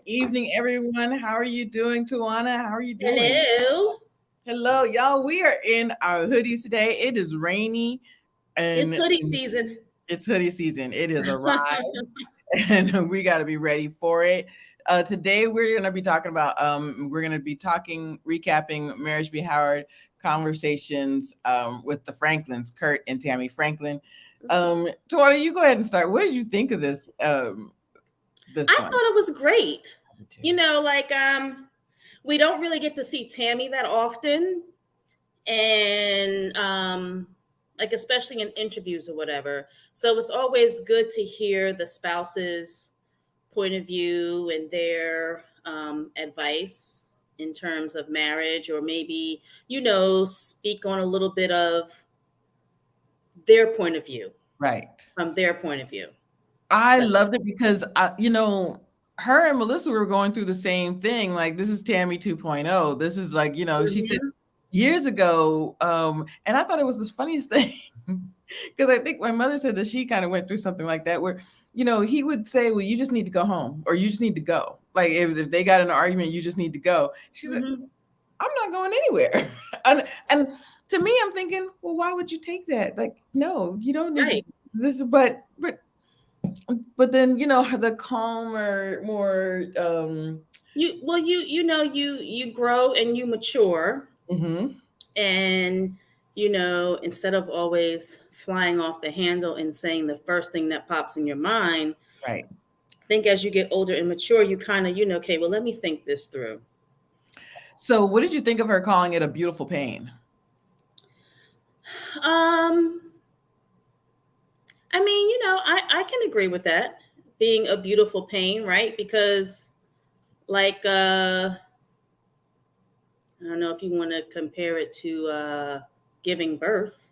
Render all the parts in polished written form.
evening, everyone. How are you doing, Tujuana? How are you doing? Hello. Hello, y'all. We are in our hoodies today. It is rainy It's and hoodie season. it's hoodie season. It is arrived, and we got to be ready for it. Today, we're gonna be talking, recapping Marriage Be Howard conversations with the Franklins, Kirk and Tammy Franklin. Tujuana, you go ahead and start. What did you think of this I one? thought it was great. Me too. We don't really get to see Tammy that often, and like especially in interviews or whatever. So it's always good to hear the spouse's point of view and their advice in terms of marriage, or maybe speak on a little bit of their point of view Right. from their point of view. I So loved it because her and Melissa were going through the same thing. Like, this is Tammy 2.0. This is like, she said mhm. years ago, and I thought it was the funniest thing because I think my mother said that she kind of went through something like that where, he would say, well, you just need to go home or you just need to go. Like, if they got in an argument, you just need to go. She said, Mhm. I'm not going anywhere. and to me, I'm thinking, well, why would you take that? Like, no, you don't need to Right. this, but then the calmer, more You grow and you mature, mhm, and instead of always flying off the handle and saying the first thing that pops in your mind, right. I think as you get older and mature, you kind of okay, well, let me think this through. So what did you think of her calling it a beautiful pain? Um, I mean, I can agree with that being a beautiful pain, right? Because like I don't know if you want to compare it to giving birth.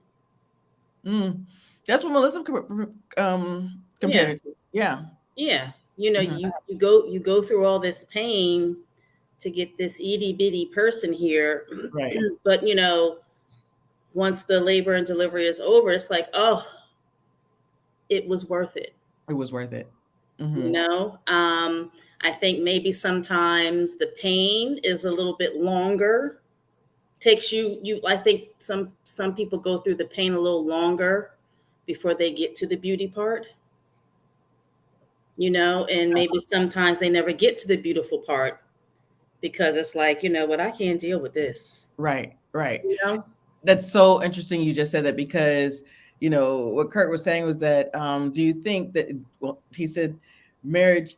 Mm. That's what Melissa compared Yeah. it to. Yeah. Yeah. Mhm. You go through all this pain to get this itty bitty person here. Right. But once the labor and delivery is over, it's like, oh, it was worth it. It was worth it. You Hmm. know, I think maybe sometimes the pain is a little bit longer. Takes you. I think some people go through the pain a little longer before they get to the beauty part. And maybe sometimes they never get to the beautiful part because it's like, what, I can't deal with this. Right. Right. You know? That's so interesting you just said that because what Kurt was saying was that do you think that, well, he said marriage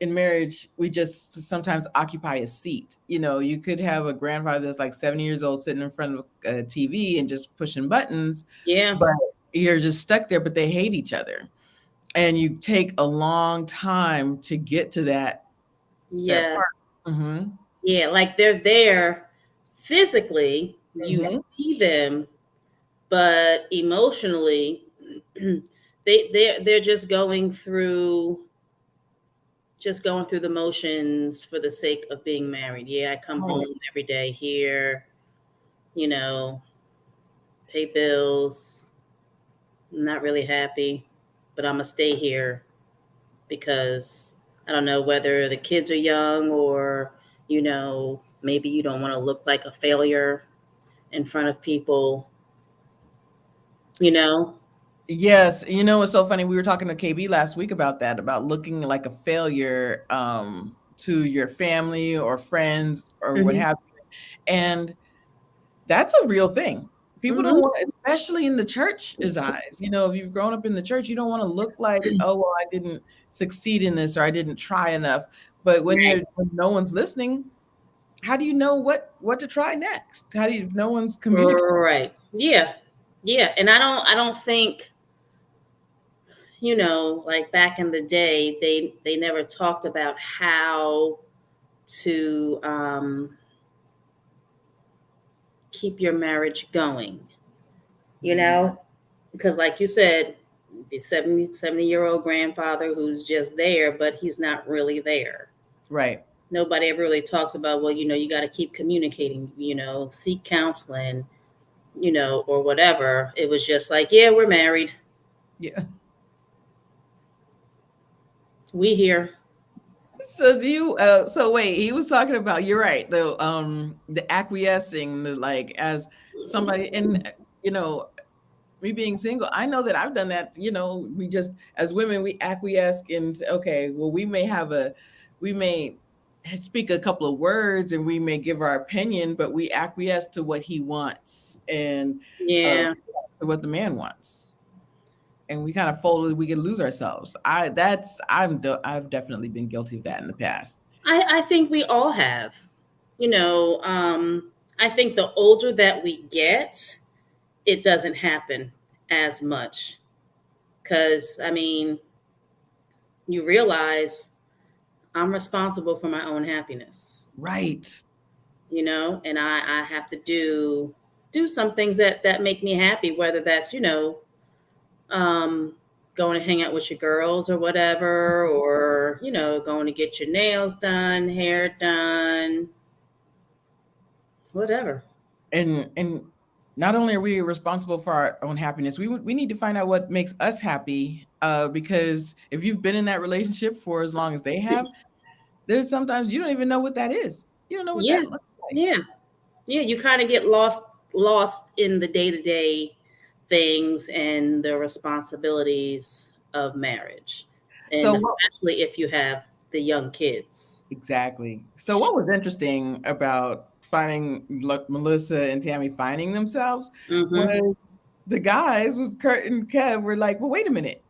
we just sometimes occupy a seat. You could have a grandfather that's like 70 years old sitting in front of a TV and just pushing buttons, Yeah. but you're just stuck there, but they hate each other, and you take a long time to get to that Yes. part. Hmm. Yeah. Like they're there physically, you Hmm. see them, but emotionally, they're just going through the motions for the sake of being married. Yeah, I come Oh, home every day here, you know, pay bills. I'm not really happy, but I'm gonna stay here because I don't know whether the kids are young or, maybe you don't want to look like a failure in front of people, you know? yes, it's so funny. We were talking to KB last week about that, about looking like a failure to your family or friends or what Hmm. have you. And that's a real thing. People don't Hmm. want, especially in the church's eyes. If you've grown up in the church, you don't want to look like, oh, well, I didn't succeed in this or I didn't try enough. But Right. when no one's listening, how do you know what to try next? How do you if no one's communicating? Right. Yeah. Yeah. And I don't think, like back in the day, they never talked about how to keep your marriage going, you Mhm. know? Because like you said, the 70-year-old grandfather who's just there, but he's not really there. Right. Nobody ever really talks about, well, you got to keep communicating, seek counseling, or whatever. It was just like, yeah, we're married. Yeah. We here. So do you so wait, he was talking about, you're right, the acquiescing, the like as somebody, and you know, me being single, I know that I've done that. You know, we just as women we acquiesce and say, okay, well we may speak a couple of words and we may give our opinion, but we acquiesce to what he wants and Yeah. to what the man wants. And we kind of fold, we can lose ourselves. I've definitely been guilty of that in the past. I think we all have. You know, I think the older that we get, it doesn't happen as much. Because, I mean, you realize I'm responsible for my own happiness, Right. you know, and I have to do some things that make me happy, whether that's, um, going to hang out with your girls or whatever, or, going to get your nails done, hair done, whatever. And not only are we responsible for our own happiness, we need to find out what makes us happy. Because if you've been in that relationship for as long as they have, there's sometimes you don't even know what that is. You don't know what Yeah. that looks like. Yeah. Yeah. You kind of get lost in the day-to-day things and the responsibilities of marriage. And So especially if you have the young kids. exactly. So what was interesting about finding Melissa and Tammy finding themselves Hmm. was the guys was Kurt and Kev were like, well, wait a minute.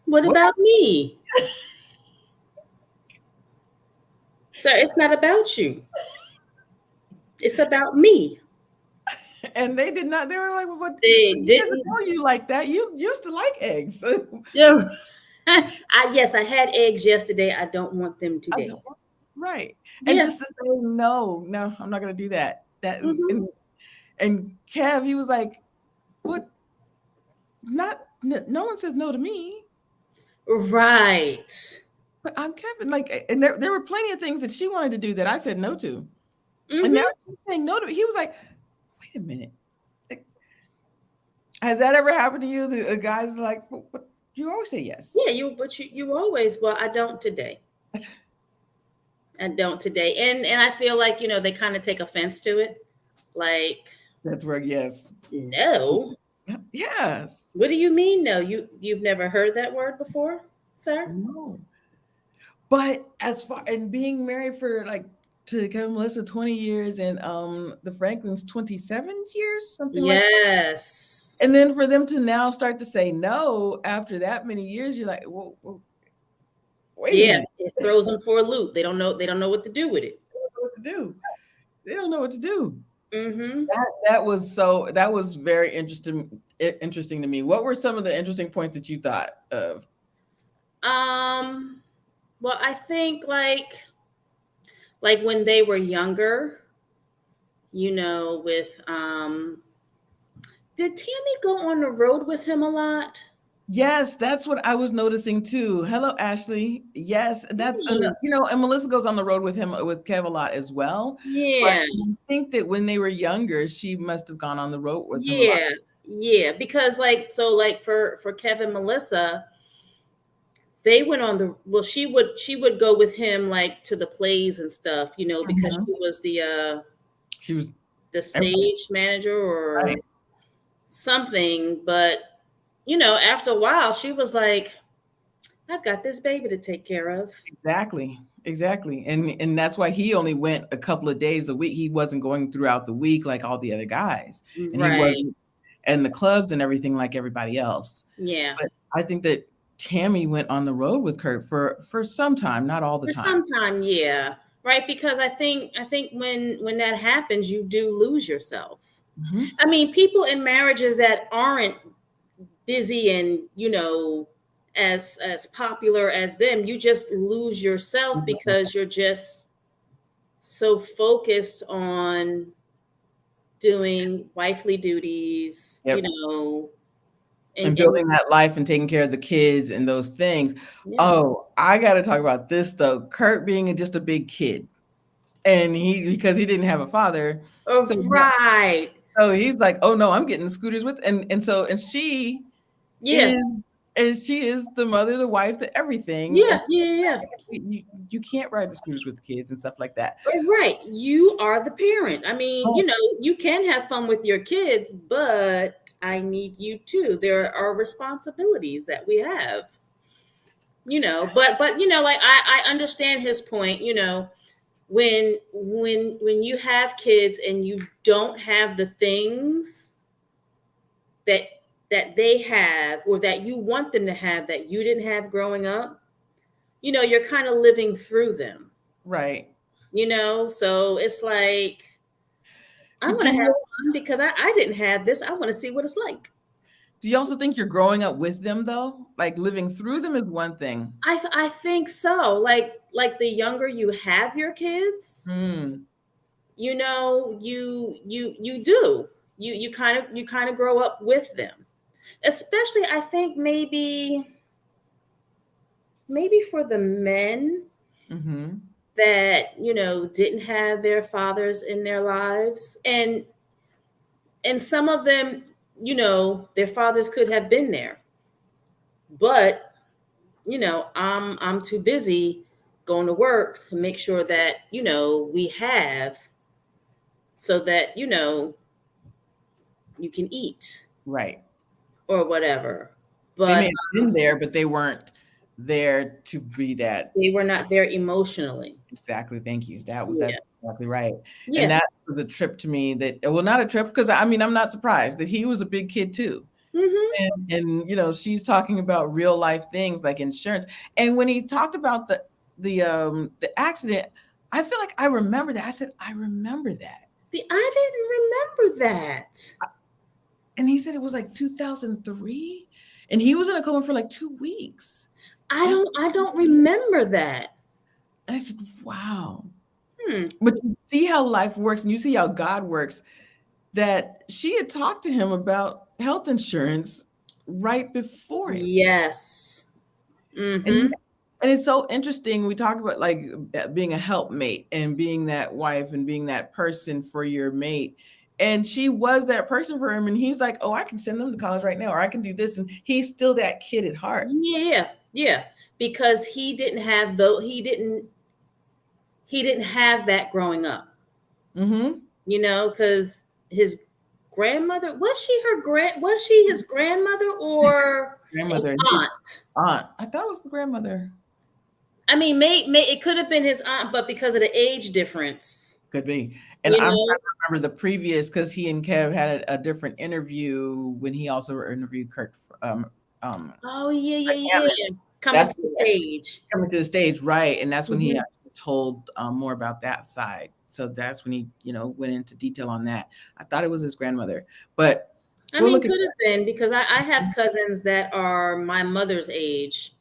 What What? about me? Sir, it's not about you. It's about me. And they did not. They were like, well, what? They He doesn't didn't. know you like that. You used to like eggs. Yeah. Yes, I had eggs yesterday. I don't want them I today. don't want- right. And Yeah. just to say, no, no, I'm not going to do that. That Hmm. and Kev, he was like, what? Not no one says no to me, Right. but I'm Kevin. Like, and there were plenty of things that she wanted to do that I said no to, and now Hmm. she's saying no to me. He was like, wait a minute, like, has that ever happened to you? The guys like, what? You always say yes. Yeah, but you always, well, I don't today. I don't today. And I feel like, they kind of take offense to it. Like, That's where yes, no. yes, What do you mean no? You've never heard that word before, sir? no. But as far and being married for like to Kevin Melissa 20 years and the Franklins 27 years, something like that. Yes. And then for them to now start to say no after that many years, you're like, well, wait a Yeah, minute. it throws them for a loop. They don't know what to do with it. They don't know what to do. They don't know what to do. Hmm. That was very interesting to me. What were some of the interesting points that you thought of? Um, well, I think like when they were younger, with did Tammy go on the road with him a lot? Yes, that's what I was noticing too. Hello, Ashley. Yes, that's Hmm. and Melissa goes on the road with Kev a lot as well. But Yeah. I think that when they were younger, she must have gone on the road with him a lot. Yeah. Yeah, because like for Kevin Melissa, they went on the well she would go with him like to the plays and stuff, because Mhm. she was She was the everybody, stage manager or right? something, but after a while she was like, I've got this baby to take care of. Exactly. Exactly. And that's why he only went a couple of days a week. He wasn't going throughout the week like all the other guys. And he Right. wasn't in the clubs and everything like everybody else. Yeah. But I think that Tammy went on the road with Kurt for some time, not all the For time. some time, yeah. Right, because I think when that happens, you do lose yourself. Mhm. I mean, people in marriages that aren't busy and as popular as them, you just lose yourself because you're just so focused on doing wifely duties, Yep. And and building that life and taking care of the kids and those things. yes. Oh, I got to talk about this though. Kurt being just a big kid, and because he didn't have a father, Oh, so right. so he's like, oh no, I'm getting scooters with, and she Yeah. is And she is the mother, the wife, the everything. Yeah, yeah. You can't ride the scooters with the kids and stuff like that. Right. You are the parent. I mean, Oh, you can have fun with your kids, but I need you too. There are responsibilities that we have. But like I understand his point, when you have kids and you don't have the things that they have or that you want them to have that you didn't have growing up, you're kind of living through them. right. So it's like I want Do to have you fun because I didn't have this. I want to see what it's like. do you also think you're growing up with them though? Like living through them is one thing. I think so. Like the younger you have your kids, Hmm. you do. You kind of grow up with them. Especially I think maybe for the men Mm-hmm. that, didn't have their fathers in their lives. And some of them, their fathers could have been there. But I'm too busy going to work to make sure that we have so that you can eat Right. or whatever. They may But have been there, but they weren't there to be that. they were not there emotionally. Exactly. Thank you. Yeah, That's exactly right. And yeah. that was a trip to me that, well, not a trip, because I mean, I'm not surprised that he was a big kid too. Hmm. And she's talking about real life things like insurance. And when he talked about the accident, I feel like I remember that. I said, I remember that. I didn't remember that. And he said it was like 2003. And he was in a coma for like 2 weeks. I don't remember that. And I said, wow. Hmm. But you see how life works and you see how God works, that she had talked to him about health insurance right before it. Yes. And Mm-hmm. and it's so interesting. We talk about like being a helpmate and being that wife and being that person for your mate. And she was that person for him. And he's like, oh, I can send them to college right now, or I can do this. And he's still that kid at heart. Yeah, yeah. Because he didn't have that growing up. Mm-hmm. Because his grandmother was she his grandmother or an Grandmother and his aunt? aunt. I thought it was the grandmother. I mean, it could have been his aunt, but because of the age difference, Could be. And you I'm trying know. to remember the previous, because he and Kev had a different interview when he also interviewed Kirk. Oh yeah, yeah, Hammond. yeah. Coming That's to the stage. coming to the stage, right? And that's when he Hmm. actually told more about that side. So that's when he, went into detail on that. I thought it was his grandmother, but I we'll mean, look at could have been because I have cousins that are my mother's age,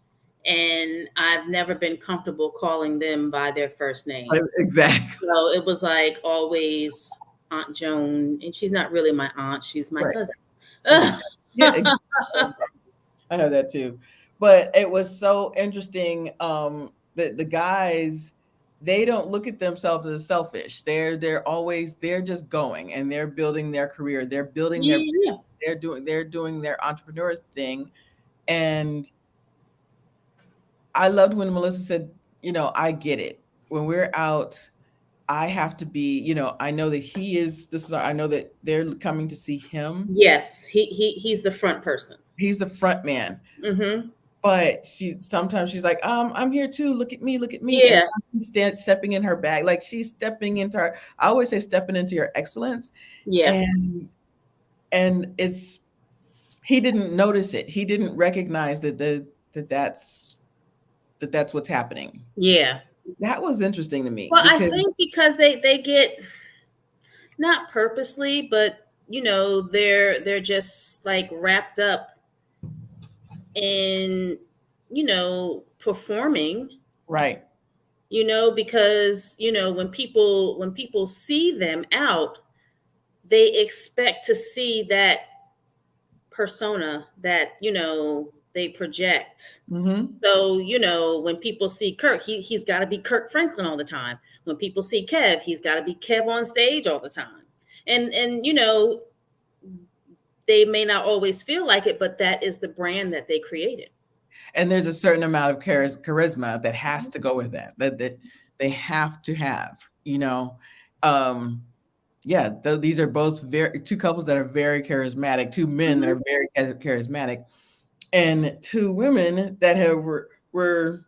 and I've never been comfortable calling them by their first name. that. Exactly. So it was like always Aunt Joan, and she's not really my aunt; she's my Right. cousin. Exactly. Yeah, exactly. I have that too. But it was so interesting. The guys, they don't look at themselves as selfish. They're just going and they're building their career. They're building their Yeah, they're doing their entrepreneur thing. And I loved when Melissa said, I get it. When we're out, I have to be, I know that I know that they're coming to see him. yes, he's the front person. He's the front man. Hmm. But sometimes she's like, I'm here too. Look at me, look at me. And Yeah, stepping in her bag. Like she's stepping into her, I always say stepping into your excellence. yeah, And he didn't notice it. He didn't recognize that's what's happening. yeah. That was interesting to me Well, I because think because they get not purposely, but they're just like wrapped up in performing. right. Because when people see them out, they expect to see that persona that they project. Mm-hmm. So when people see Kirk, he's got to be Kirk Franklin all the time. When people see Kev, he's got to be Kev on stage all the time. And they may not always feel like it, but that is the brand that they created. And there's a certain amount of charisma that has to go with that they have to have, you know. um yeah, these are both two couples that are very charismatic, two men that Mm-hmm. are very charismatic, and two women that were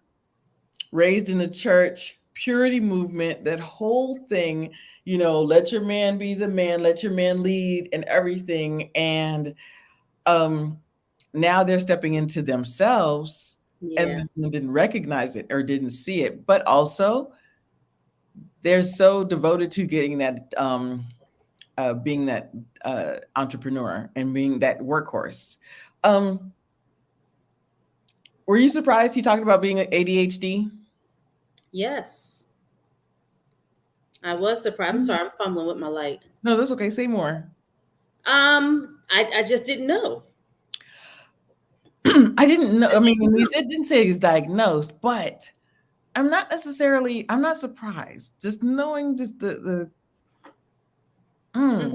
raised in the church purity movement, that whole thing, you know, let your man be the man, let your man lead and everything. And um now they're stepping into themselves, and Yeah. this one didn't recognize it or didn't see it, but also they're so devoted to getting that being that entrepreneur and being that workhorse. um were you surprised he talked about being ADHD? Yes. I was surprised. I'm sorry, I'm fumbling with my light. No, that's okay, say more. I just didn't know. I didn't know. I I mean, didn't know. didn't say he's diagnosed, but I'm not surprised. Just knowing just the mm, Hmm.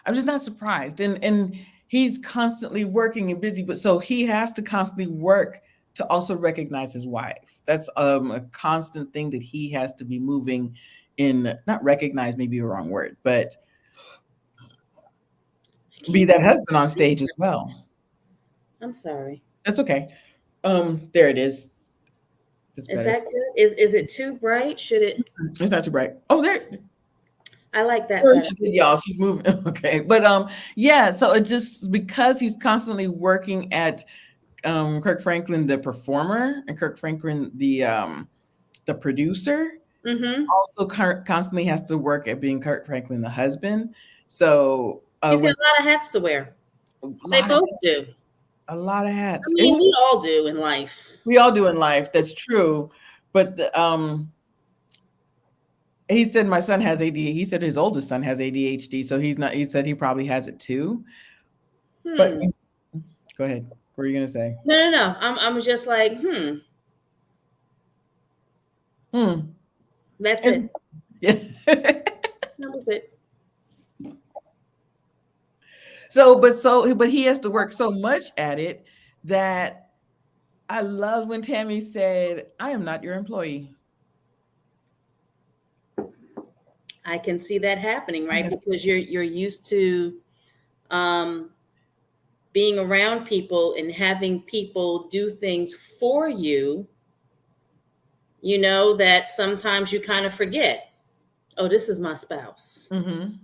I'm just not surprised. And he's constantly working and busy, but so he has to constantly work to also recognize his wife. That's a constant thing that he has to be moving in, not recognize, maybe a wrong word, but I be can't that believe husband on stage as it. well. I'm sorry. That's okay. There it is. That's Is better. that good? Is it too bright? Should it? It's not too bright. Oh, there. I like that Sure, better. she did, y'all. She's moving. Okay. But yeah, so it just because he's constantly working at Kirk Franklin the performer and Kirk Franklin the producer, Mm-hmm. also constantly has to work at being Kirk Franklin the husband. So He's got when a lot of hats to wear. a They lot of both do. I hats. And mean, we all do in life. we all do in life. That's true. But he said my son has ADHD. He said his oldest son has ADHD, so he's not. He said he probably has it too. But Hmm. go ahead. What were you gonna say? No, no, no. I'm just like, Hmm. that's And it. yeah. That was it. But he has to work so much at it that I love when Tammy said, "I am not your employee." I can see that happening, right? Yes. Because you're used to um being around people and having people do things for you, that sometimes you kind of forget. Oh, this is my spouse. Mm-hmm.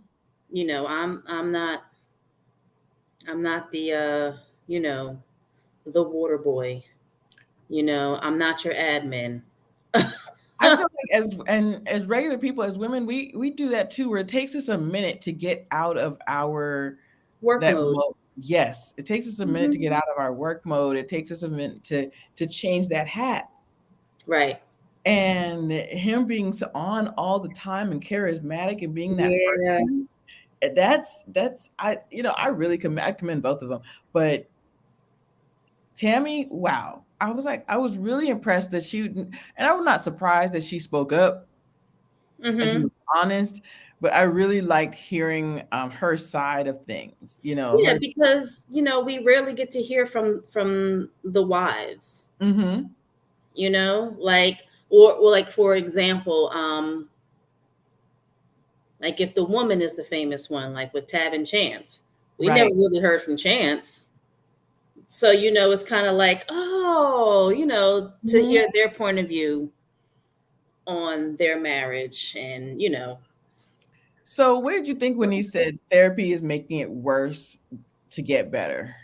I'm not the the water boy. I'm not your admin. I feel like as regular people, as women, we do that too, where it takes us a minute to get out of our Work that mode. mode. Yes, it takes us a minute to Hmm. get out of our work mode. It takes us a minute to change that hat. Right. And him being so on all the time and charismatic and being that Yeah. person, that's I really I commend both of them. But Tammy, wow. I was really impressed that and I was not surprised that she spoke up and she Hmm. was honest, but I really liked hearing her side of things, Yeah, her. because we rarely get to hear from the wives. Mhm. Like, or like, for example, like if the woman is the famous one, like with Tab and Chance, we never Right. really heard from Chance. So it's kind of like, oh, to Mhm. hear their point of view on their marriage. And So, what did you think when he said therapy is making it worse to get better?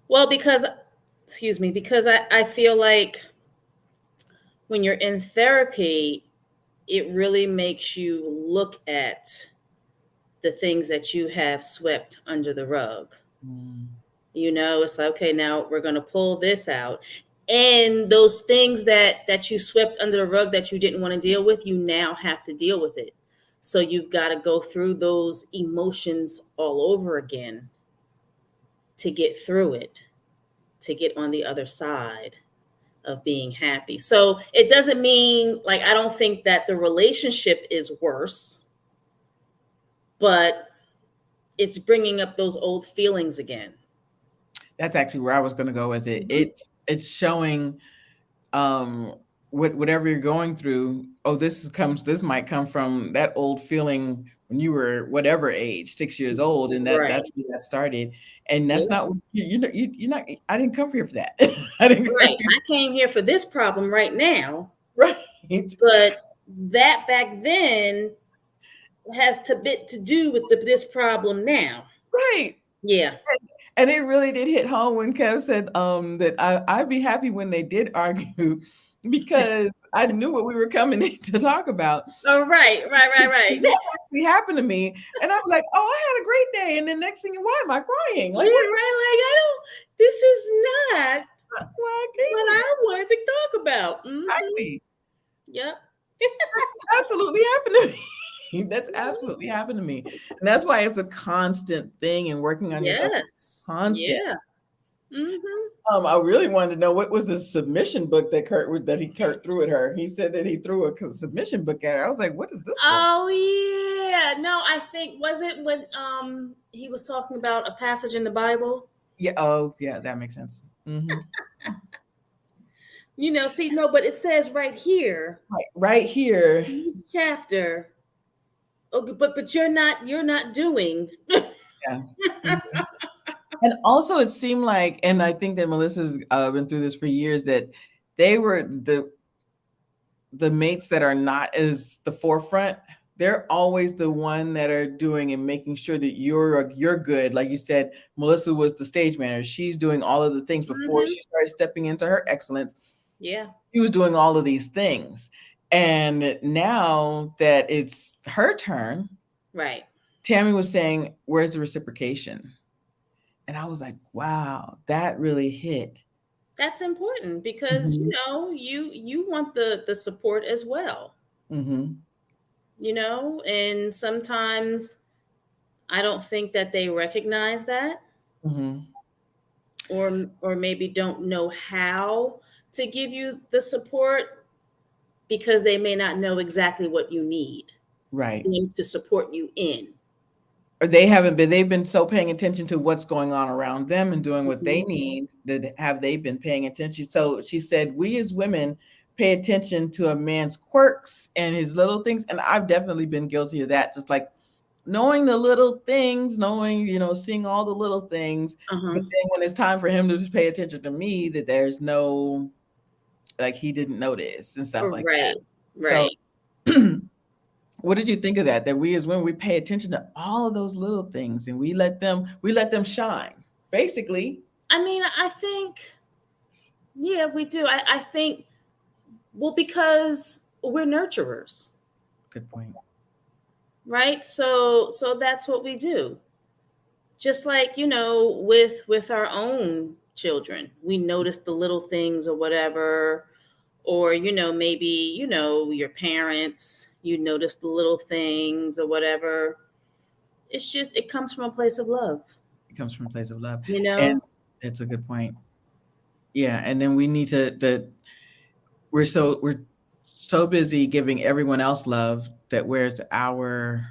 well, because excuse me, because I feel like when you're in therapy, it really makes you look at the things that you have swept under the rug. Mm. It's like, okay, now we're going to pull this out. And those things that you swept under the rug that you didn't want to deal with, you now have to deal with it. So you've got to go through those emotions all over again to get through it, to get on the other side of being happy. So it doesn't mean, like, I don't think that the relationship is worse, but it's bringing up those old feelings again. That's actually where I was going to go with it. Mhm. It's showing whatever you're going through. Oh, this might come from that old feeling when you were whatever age, 6 years old, and Right. that's where that started. And that's Yeah. not you're not. I didn't come here for that. I didn't come Right. here. I came here for this problem right now, Right. but that back then has to bit to do with this problem now. Right. Yeah. And it really did hit home when Kev said that I'd be happy when they did argue because I knew what we were coming in to talk about. Oh, right. That actually happened to me. And I was like, oh, I had a great day. And then next thing, why am I crying? Yeah, Like, what? right. Like, I don't, this is not Why I what came here? I wanted to talk about. Exactly. Yep. Absolutely happened to me. That's absolutely happened to me. And that's why it's a constant thing and working on yourself. Yes. Constant. Yeah. Mm-hmm. I really wanted to know what was the submission book that Kurt threw at her. He said that he threw a submission book at her. I was like, what is this for? Oh yeah. No, I think was it when he was talking about a passage in the Bible? Yeah. Oh, yeah. That makes sense. Mm-hmm. See, no, but it says right here, Right here. chapter. Okay, but you're not doing. Yeah. Mm-hmm. And also, it seemed like, and I think that Melissa's been through this for years, that they were the mates that are not as the forefront. They're always the one that are doing and making sure that you're good. Like you said, Melissa was the stage manager. She's doing all of the things before she started stepping into her excellence. Yeah. She was doing all of these things. And now that it's her turn, Right. Tammy was saying, where's the reciprocation? And I was like, wow, that really hit. That's important because Mm-hmm. you want the support as well. Mm-hmm. And sometimes I don't think that they recognize that, Mm-hmm. or maybe don't know how to give you the support because they may not know exactly what you need Right. them to support you in. Or they've been so paying attention to what's going on around them and doing what they Mhm. need that have they been paying attention. So she said, we as women pay attention to a man's quirks and his little things. And I've definitely been guilty of that. Just like knowing the little things, seeing all the little things. But then when it's time for him to just pay attention to me, that there's no, like, he didn't notice and stuff like that. So Right. what did you think of that? That we as women, we pay attention to all of those little things and we let them shine, basically. I mean, I think, yeah, we do. I think, well, because we're nurturers, Good point. right? So that's what we do. Just like, with our own children, we notice the little things or whatever, or, maybe, your parents, you notice the little things or whatever. It's just, it comes from a place of love. It comes from a place of love. You And know? that's a good point. Yeah. And then we need we're so busy giving everyone else love that where's our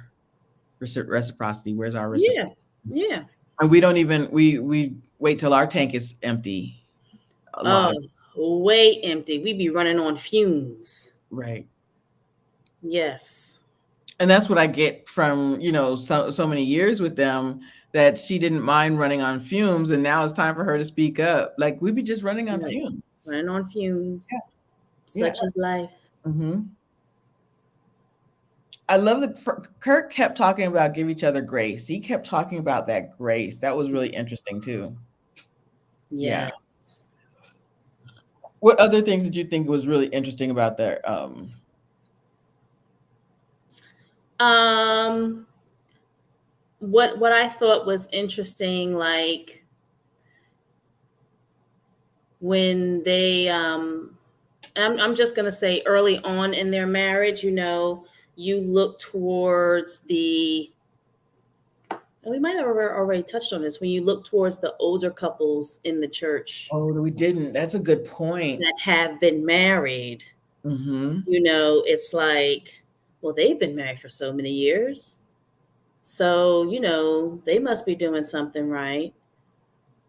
reciprocity? Where's our Yeah. reciprocity? Yeah. And we don't even, we wait till our tank is empty. A lot of Way empty. We be running on fumes. right. Yes. And that's what I get from, so many years with them, that she didn't mind running on fumes. And now it's time for her to speak up. Like, we be just running on Right. fumes. Running on fumes. Yeah. Such is life. Mm-hmm. I love that Kirk kept talking about give each other grace. He kept talking about that grace. That was really interesting too. Yeah. Yes. What other things did you think was really interesting about that? What I thought was interesting, like when they I'm just gonna say early on in their marriage, you look towards we might have already touched on this, when you look towards the older couples in the church. Oh, we didn't. That's a good point. That have been married. Mm-hmm. It's like, well, they've been married for so many years. So, they must be doing something right.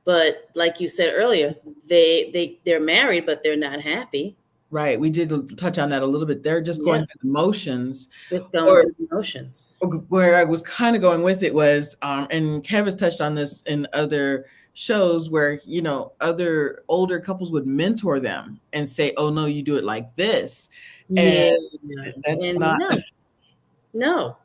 But like you said earlier, they're married, but they're not happy. Right. We did touch on that a little bit. They're just Yeah, going through the motions. just going Or through the motions. where I was kind of going with it was, and Kevin's touched on this in other shows where, other older couples would mentor them and say, oh, no, you do it like this. And Yeah, that's and not no.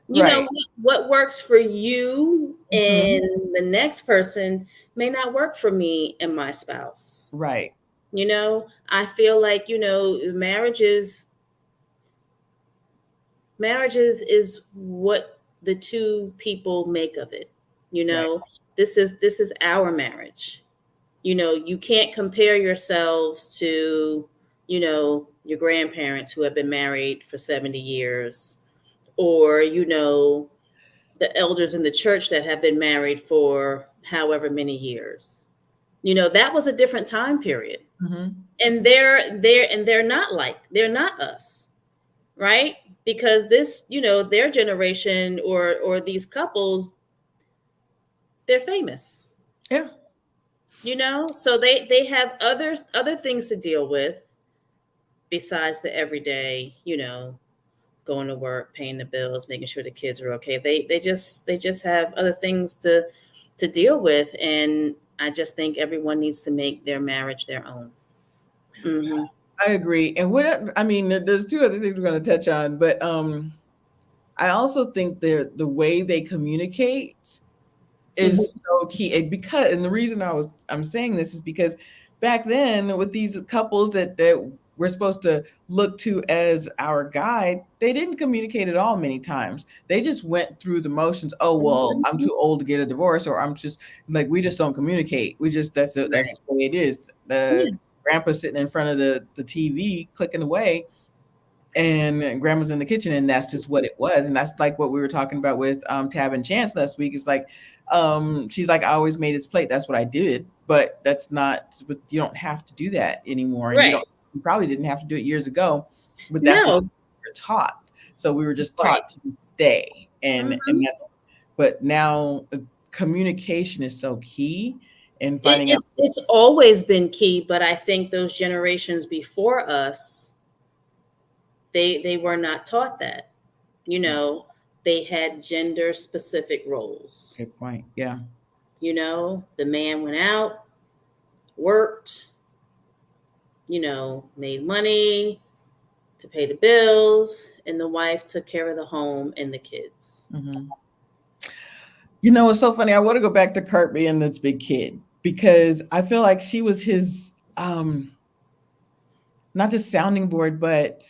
right. What works for you Mhm. and the next person may not work for me and my spouse. Right. I feel like, marriages is what the two people make of it. You Right. know, this is our marriage. You can't compare yourselves to, your grandparents who have been married for 70 years, or, the elders in the church that have been married for however many years. That was a different time period. Mhm. And they're not us, right? Because this, their generation or these couples, they're famous. Yeah. So they have other things to deal with besides the everyday, going to work, paying the bills, making sure the kids are okay. They just have other things to deal with, and I just think everyone needs to make their marriage their own. Hmm. I agree. And there's two other things we're going to touch on, but I also think the way they communicate Hmm. is so key. And the reason I'm saying this is because back then with these couples that we're supposed to look to as our guide, they didn't communicate at all many times. They just went through the motions. Oh, well, I'm too old to get a divorce, or I'm just like, we just don't communicate. We just that's the Right. way it is. The Yeah. grandpa sitting in front of the TV clicking away, and grandma's in the kitchen, and that's just what it was. And that's like what we were talking about with Tab and Chance last week. It's like she's like, I always made his plate, that's what I did. But that's not, but you don't have to do that anymore, and Right. you probably didn't have to do it years ago, but that's what No. we were taught. So we were just Right. taught to stay, and Hmm. that's, but now communication is so key in It, finding out. it's always been key, but I think those generations before us, they were not taught that. You know, they had gender specific roles. Good point. Yeah. The man went out, worked, made money to pay the bills, and the wife took care of the home and the kids. Mm-hmm. It's so funny. I want to go back to Kurt being this big kid because I feel like she was his not just sounding board, but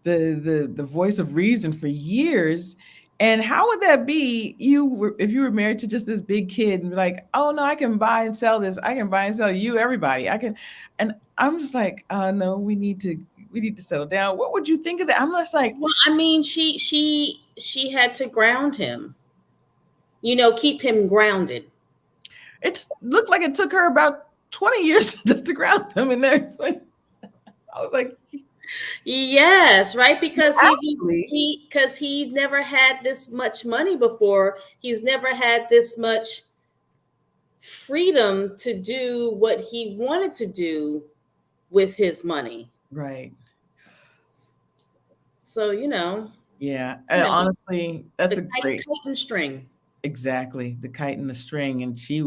the voice of reason for years. And how would that be if you were married to just this big kid and be like, oh no, I can buy and sell this. I can buy and sell you, everybody. I can, and I'm just like, no, we need to settle down. What would you think of that? I'm just like, Well, I mean, she had to ground him, keep him grounded. it looked like it took her about 20 years just to ground him in there. Like, I was like, Yes, right, because actually, he never had this much money before. He's never had this much freedom to do what he wanted to do with his money. right. So, Yeah. you And know, honestly, the that's a kite, great, kite and string. exactly, the kite and the string. And she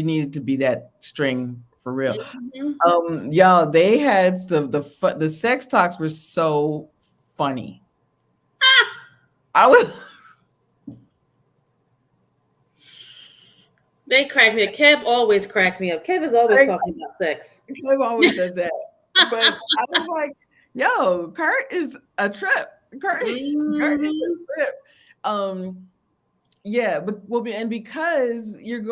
needed to be that string for real. Mhm. Y'all, they had the sex talks were so funny. I was They crack me up. Kev always cracks me up. Kev is always like, talking about sex. Clive always does that. But I was like, yo, Kurt is a trip. Kurt is Hmm. a trip. Yeah, but and because you're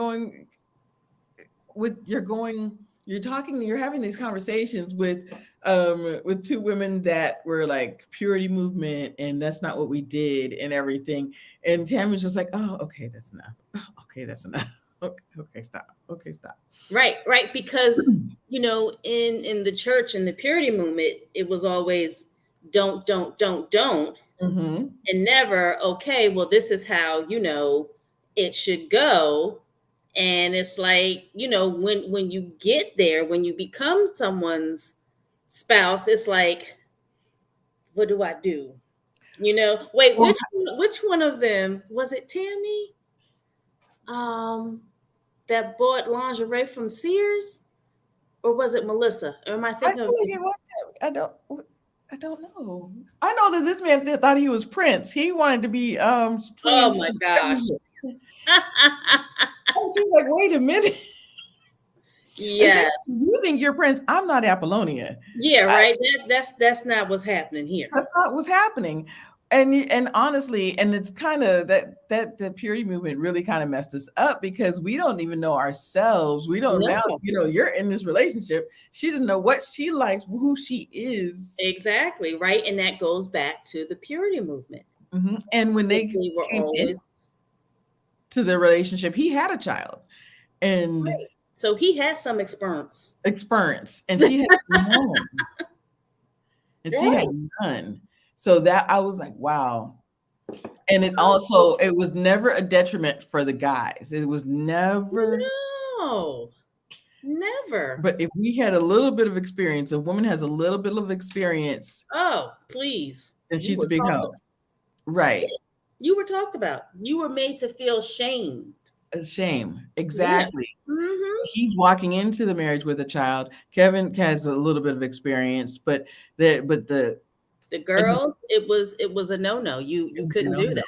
having these conversations with two women that were like purity movement, and that's not what we did and everything. And Tammy's just like, oh, okay, that's enough. Oh, okay, that's enough. Okay, okay, stop. Okay, stop. Right, because in the church and the purity movement, it was always don't, Mm-hmm. and never, okay, well, this is how, it should go. And it's like, when you get there, when you become someone's spouse, it's like, what do I do? Wait, Well, which one of them was it? Tammy, um, that bought lingerie from Sears, or was it Melissa? Or am I I thinking feel of? like it was. I don't know. I know that this man thought he was Prince. He wanted to be Oh supreme. my gosh. And she's like, wait a minute. And she's Yes. like, you think you're Prince? I'm not Apollonia. Yeah, right. That's not what's happening here. That's not what's happening. And honestly, and it's kind of that the purity movement really kind of messed us up because we don't even know ourselves. We don't now, No, you're in this relationship. She doesn't know what she likes, who she is. exactly, right. And that goes back to the purity movement. And when If they we were came into always the relationship, he had a child and right. So he had some experience. experience, and she had none. And she had Right. none. So that I was like, wow. And it So also, it was never a detriment for the guys. It was never, no, never. but if we had a little bit of experience, a woman has a little bit of experience, Oh, please. then You she's the were big talked help. about. Right. You were talked about. You were made to feel shamed. A shame. Yeah. Exactly. Hmm. He's walking into the marriage with a child. Kevin has a little bit of experience, but the The I just girls, it was a no-no. You couldn't no, do no. that.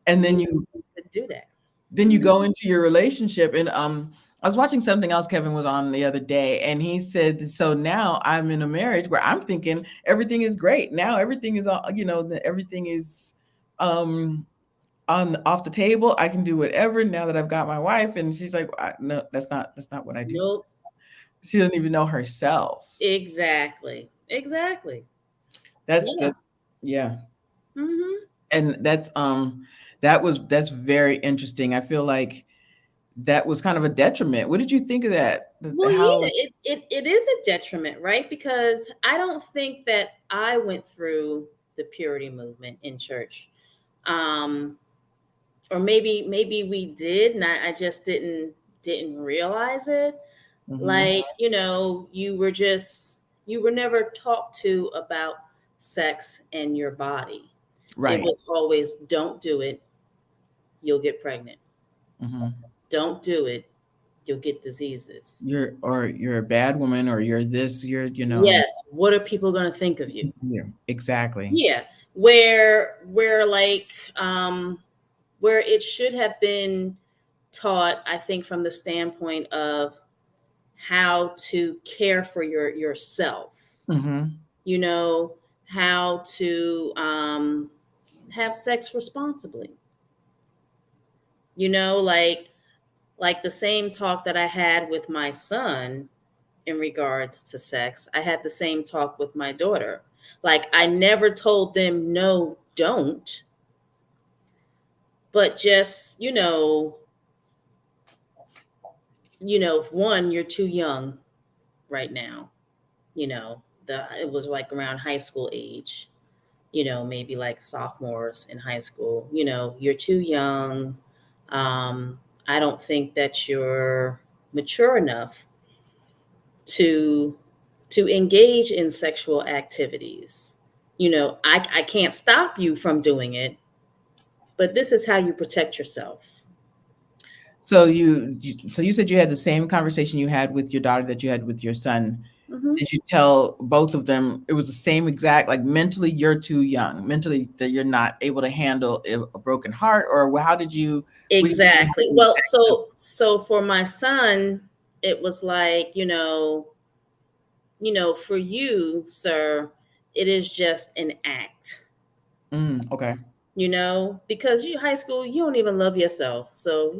And then You you couldn't do that. then you Hmm. go into your relationship and I was watching something else Kevin was on the other day and he said, so now I'm in a marriage where I'm thinking everything is great. Now everything is all, everything is um on off the table. I can do whatever now that I've got my wife. And she's like, no, that's not what I do. Nope. She doesn't even know herself. Exactly. Exactly. Yeah. That's yeah. Hmm. And that's very interesting. I feel like that was kind of a detriment. What did you think of that? Well, yeah, How it is a detriment, right? Because I don't think that I went through the purity movement in church. Um, or maybe we did, and I just didn't realize it. Mhm. Like, you were never talked to about sex and your body. It Right. was always, don't do it, you'll get pregnant. Mhm. Don't do it, you'll get diseases. You're a bad woman or you're this, Yes, what are people going to think of you? yeah, exactly. Yeah, where like where it should have been taught, I think, from the standpoint of how to care for yourself, Mhm. you know, how to have sex responsibly, like the same talk that I had with my son in regards to sex, I had the same talk with my daughter. Like, I never told them no, don't, but just, one, you're too young right now. It was like around high school age, maybe like sophomores in high school. You're too young. I don't think that you're mature enough to engage in sexual activities. I can't stop you from doing it, but this is how you protect yourself. So you said you had the same conversation you had with your daughter that you had with your son. Hmm. Did you tell both of them it was the same exact, like mentally you're too young, mentally that you're not able to handle a broken heart, or how did you? What did you Exactly. do? Well, so for my son, it was like, for you, sir, it is just an act, Okay. because you high school, you don't even love yourself. So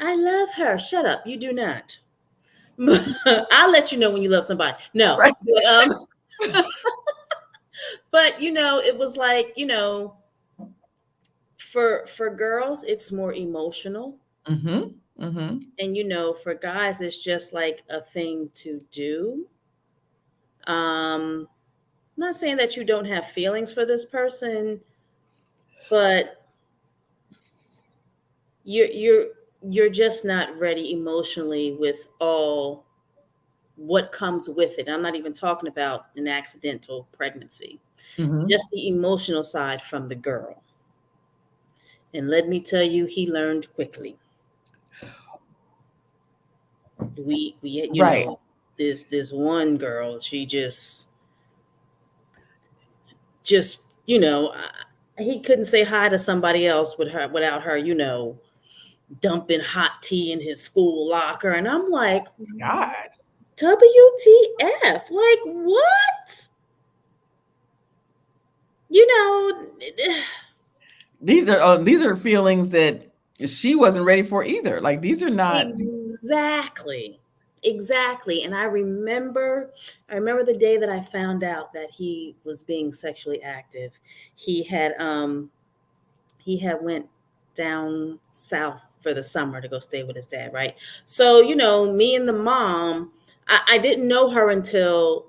I love her. Shut up. You do not. I'll let you know when you love somebody. No, Right. but it was like, for girls, it's more emotional. Mm-hmm. Mm-hmm. And for guys, it's just like a thing to do. Um, not saying that you don't have feelings for this person, but you're just not ready emotionally with all what comes with it. I'm not even talking about an accidental pregnancy, Mm-hmm. just the emotional side from the girl. And let me tell you, he learned quickly. We Right. this one girl, she just he couldn't say hi to somebody else without her, dumping hot tea in his school locker. And I'm like, God. WTF? Like, what? You know, These are feelings that she wasn't ready for either. Like these are not. exactly. Exactly. And I remember the day that I found out that he was being sexually active. He had went down south for the summer to go stay with his dad, right? So, me and the mom, I didn't know her until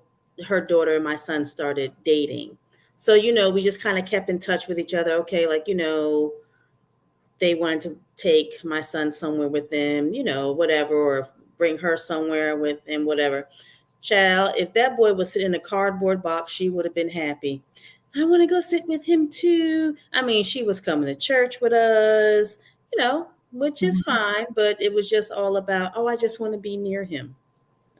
her daughter and my son started dating. So, we just kind of kept in touch with each other. Okay, like, they wanted to take my son somewhere with them, whatever, or bring her somewhere with him, whatever. Child, if that boy was sitting in a cardboard box, she would have been happy. I want to go sit with him too. I mean, she was coming to church with us, which is Mhm. fine, but it was just all about, oh, I just want to be near him.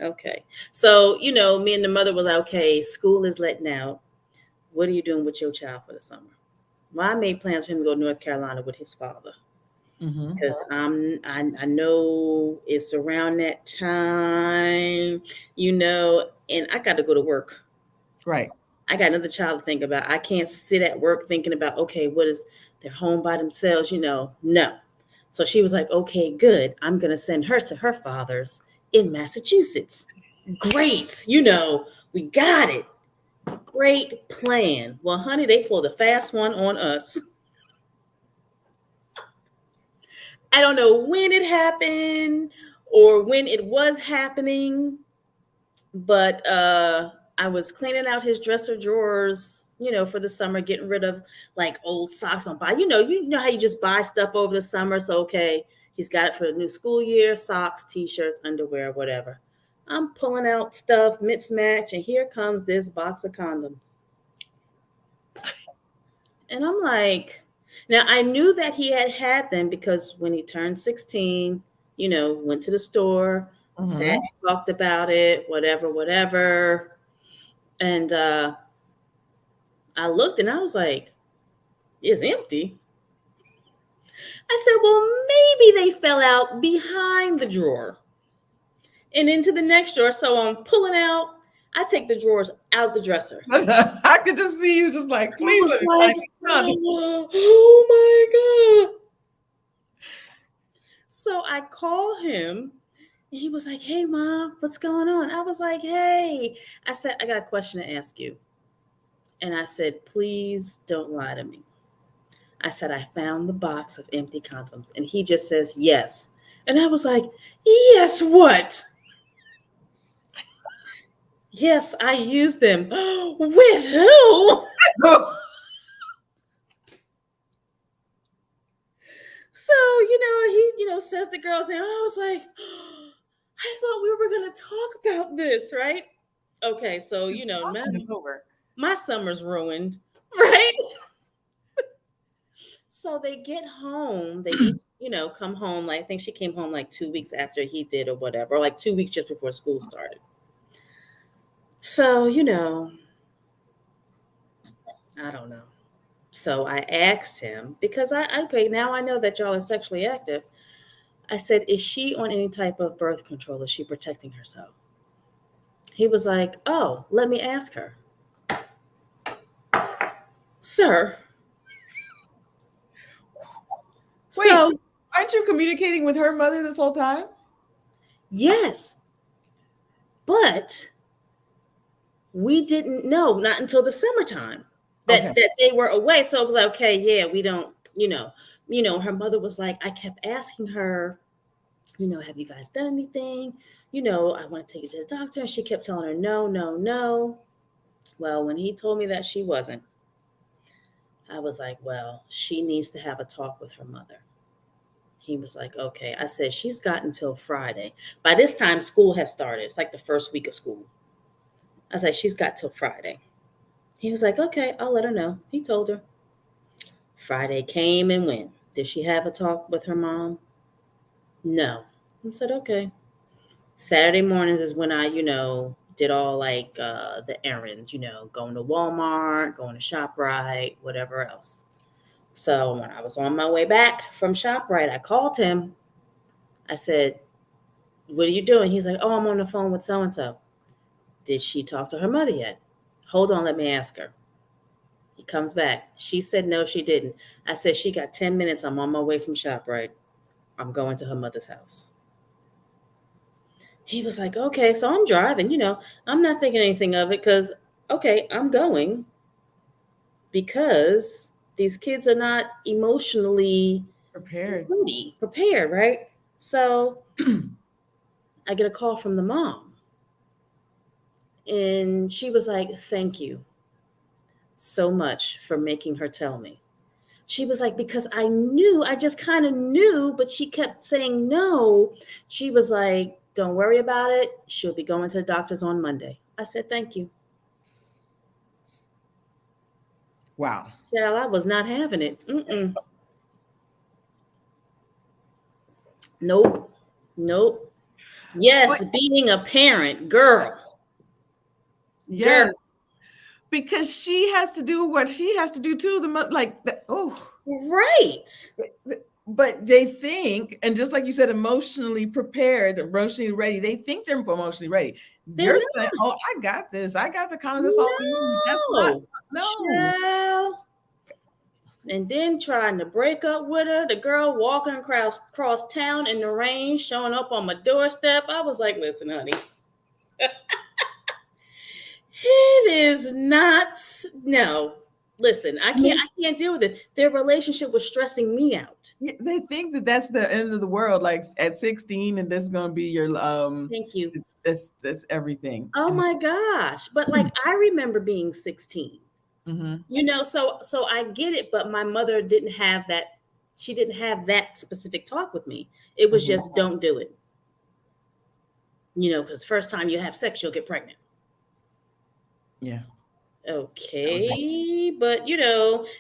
Okay. So, me and the mother was like, okay, school is letting out. What are you doing with your child for the summer? Well, I made plans for him to go to North Carolina with his father Mhm. because I know it's around that time, and I got to go to work. Right. I got another child to think about. I can't sit at work thinking about, okay, what is they're home by themselves, No. So she was like, okay, good. I'm going to send her to her father's in Massachusetts. Great. We got it. Great plan. Well, honey, they pulled a fast one on us. I don't know when it happened or when it was happening, but I was cleaning out his dresser drawers, for the summer, getting rid of like old socks on buy. You know how you just buy stuff over the summer. So okay, he's got it for the new school year: socks, t-shirts, underwear, whatever. I'm pulling out stuff, mismatch, and here comes this box of condoms. And I'm like, now I knew that he had them because when he turned 16, went to the store, sat and Mhm. talked about it, whatever, whatever. And I looked and I was like, it's empty. I said, well, maybe they fell out behind the drawer and into the next drawer. So I'm pulling out. I take the drawers out the dresser. I could just see you just like, I please was let me like, find these condoms. oh my God. So I call him and he was like, hey, Mom, what's going on? I was like, hey. I said, I got a question to ask you. And I said, please don't lie to me. I said, I found the box of empty condoms. And he just says, yes. And I was like, yes, what? Yes, I used them. With who? So, he, says the girl's name. I was like, I thought we were going to talk about this, right? Okay, so, It's over. my summer's ruined, right? So they get home. They each, come home. Like I think she came home like 2 weeks after he did or whatever, or like 2 weeks just before school started. So, I don't know. So I asked him because okay, now I know that y'all are sexually active. I said, is she on any type of birth control? Is she protecting herself? He was like, oh, let me ask her. Sir. Wait, So, aren't you communicating with her mother this whole time? yes, but we didn't know not until the summertime Okay. that they were away. So it was like, okay, yeah, we don't, her mother was like, I kept asking her, have you guys done anything? I want to take you to the doctor. And she kept telling her, no, no, no. Well, when he told me that she wasn't, I was like, well, she needs to have a talk with her mother. He was like, okay. I said, she's got until Friday. By this time, school has started. It's like the first week of school. I was like, she's got till Friday. He was like, okay, I'll let her know. He told her. Friday came and went. Did she have a talk with her mom? No. I said, okay. Saturday mornings is when I, did all like the errands, going to Walmart, going to ShopRite, whatever else. So when I was on my way back from ShopRite, I called him. I said, what are you doing? He's like, oh, I'm on the phone with so and so. Did she talk to her mother yet? Hold on, let me ask her. He comes back. She said no, she didn't. I said, she got 10 minutes. I'm on my way from ShopRite. I'm going to her mother's house. He was like, okay, so I'm driving, I'm not thinking anything of it because, okay, I'm going because these kids are not emotionally prepared, right? So I get a call from the mom and she was like, thank you so much for making her tell me. She was like, because I just kind of knew, but she kept saying no. She was like, don't worry about it. She'll be going to the doctor's on Monday. I said, thank you. Wow. Child, I was not having it. Mm-mm. Nope. Yes, being a parent, girl. Yes. Girl. Because she has to do what she has to do too. Right. But they think, and just like you said, emotionally prepared, emotionally ready. They think they're emotionally ready. You're saying, "Oh, I got this. I got the confidence." That's not Child. And then trying to break up with her, the girl walking across town in the rain, showing up on my doorstep. I was like, listen, honey. It is not. No. Listen, I can't deal with it. Their relationship was stressing me out. Yeah, they think that that's the end of the world, like at 16, and this is gonna be your Thank you. That's everything. Oh my gosh. But like I remember being 16. Mm-hmm. So I get it, but my mother didn't have that. She didn't have that specific talk with me. It was just don't do it. Because first time you have sex, you'll get pregnant. Yeah. Okay, but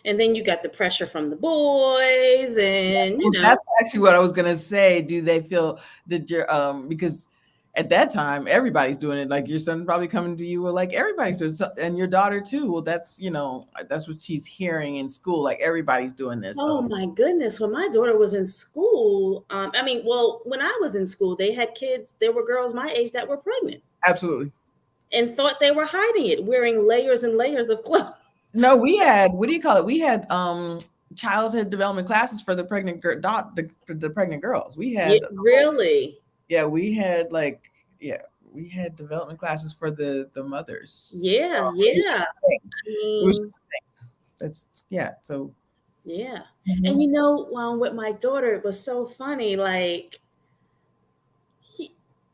and then you got the pressure from the boys, and that's actually what I was gonna say. Do they feel that you're because at that time everybody's doing it? Like your son probably coming to you, or like everybody's doing it, and your daughter too. Well, that's that's what she's hearing in school. Like everybody's doing this. Oh my goodness! When my daughter was in school, when I was in school, they had kids. There were girls my age that were pregnant. Absolutely. And thought they were hiding it, wearing layers and layers of clothes. No, we had, what do you call it? We had childhood development classes for the pregnant the pregnant girls. We had really. Yeah, we had we had development classes for the mothers. Yeah, That's so yeah. Mm-hmm. And with my daughter, it was so funny. Like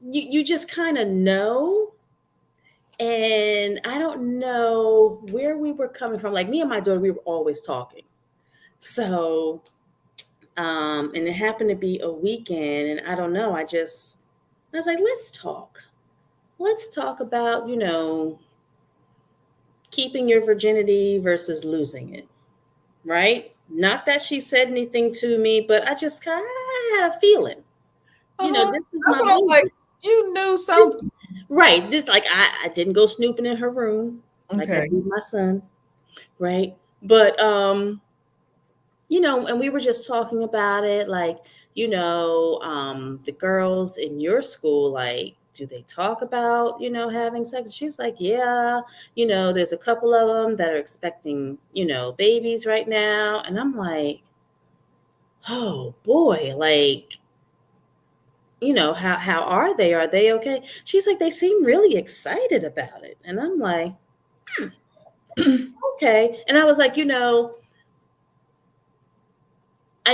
you just kind of know. And I don't know where we were coming from. Like me and my daughter, we were always talking. So, and it happened to be a weekend, and I don't know. I was like, let's talk. Let's talk about, keeping your virginity versus losing it. Right? Not that she said anything to me, but I just kind of had a feeling. This is that's what I'm like. You knew something. Right. This, like, I didn't go snooping in her room. Okay. Like I did my son. Right. But, and we were just talking about it. Like, the girls in your school, like, do they talk about, having sex? She's like, yeah, there's a couple of them that are expecting, babies right now. And I'm like, oh boy, like, how are they? Are they okay? She's like, they seem really excited about it. And I'm like, okay. And I was like, I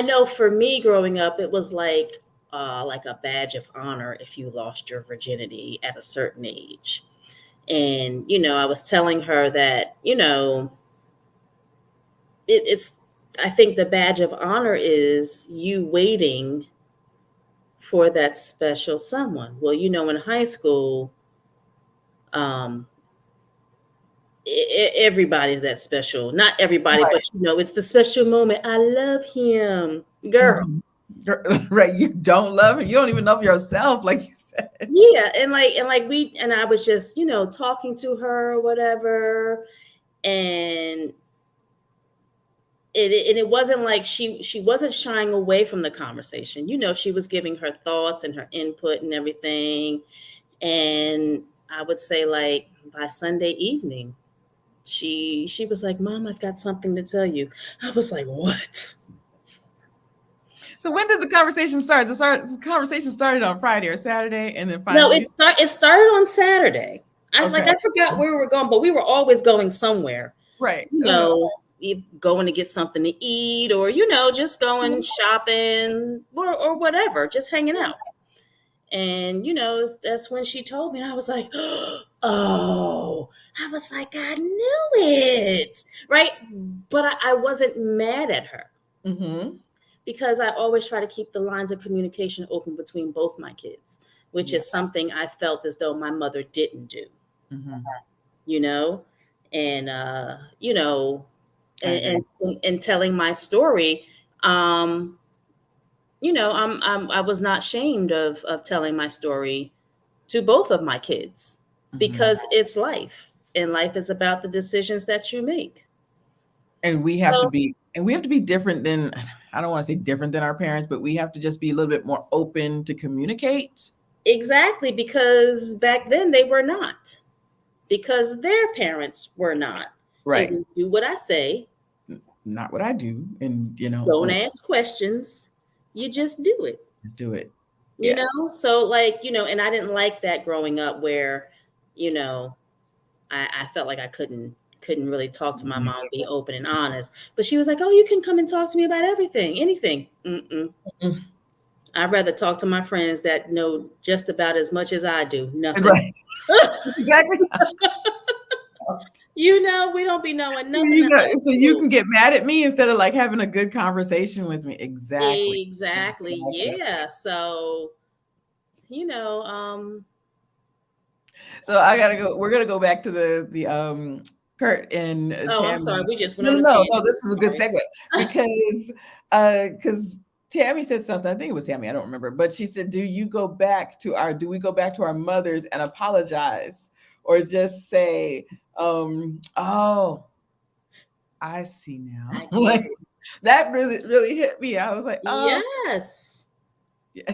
know for me growing up, it was like a badge of honor if you lost your virginity at a certain age. And, I was telling her that, it's, I think the badge of honor is you waiting for that special someone. Well, in high school, um, everybody's that special. Not everybody, Right. but it's the special moment. I love him, girl. Mhm. Right. You don't love him. You don't even love yourself, like you said. Yeah, and I was just, talking to her or whatever, and it wasn't like she wasn't shying away from the conversation. She was giving her thoughts and her input and everything. And I would say, like, by Sunday evening, she was like, "Mom, I've got something to tell you." I was like, "What?" So when did the conversation start? The conversation started on Friday or Saturday, and then No, finally, it started on Saturday. okay, I forgot where we were going, but we were always going somewhere. right. Going to get something to eat, or just going shopping, or whatever, just hanging out. And that's when she told me, and I was like, "Oh," I was like, "I knew it," right? But I wasn't mad at her, Mm-hmm. because I always try to keep the lines of communication open between both my kids, which Yeah. is something I felt as though my mother didn't do. Mm-hmm. you know, and and telling my story, um, I was not ashamed of telling my story to both of my kids, Mm-hmm. because it's life, and life is about the decisions that you make. And we have to So be, different than, I don't want to say different than our parents, but we have to just be a little bit more open to communicate. exactly, because back then they were not, because their parents were not. It Right. was do what I say, Not what I do. And, don't ask questions, you just do it. just do it. Yeah. So, like, and I didn't like that growing up, where you know I felt like I couldn't really talk to my Mhm. mom, be open and honest. But she was like, "Oh, you can come and talk to me about everything, anything." Mm. I'd rather talk to my friends that know just about as much as I do. Nothing. Right. Exactly. We don't be knowing nothing about So you school. can get mad at me instead of like having a good conversation with me. Exactly. Exactly. Exactly. Yeah. So, you know, um, So I gotta go. We're gonna go back to the Kurt and oh, I'm sorry. Tammy. We just went No, on no, a no, no. tangent. This is a good Sorry. segue because Tammy said something. I think it was Tammy. I don't remember, but she said, Do we go back to our mothers and apologize, or just say, oh, I see now." I get Like it. that really, really hit me. I was like, oh, Yes. yeah.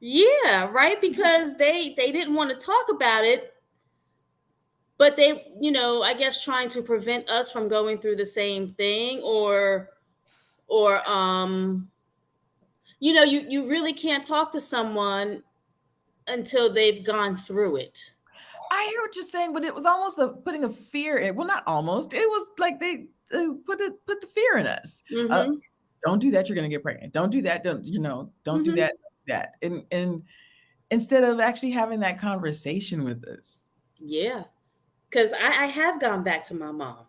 Yeah, right. Because they didn't want to talk about it, but they, I guess trying to prevent us from going through the same thing, or you really can't talk to someone until they've gone through it. I hear what you're saying, but it was almost putting a fear in. Well, not almost. It was like they put the fear in us. Uh, Mm-hmm. don't do that. You're gonna get pregnant. Don't do that. Don't do Mm-hmm. that. That and instead of actually having that conversation with us. Yeah. Because I have gone back to my mom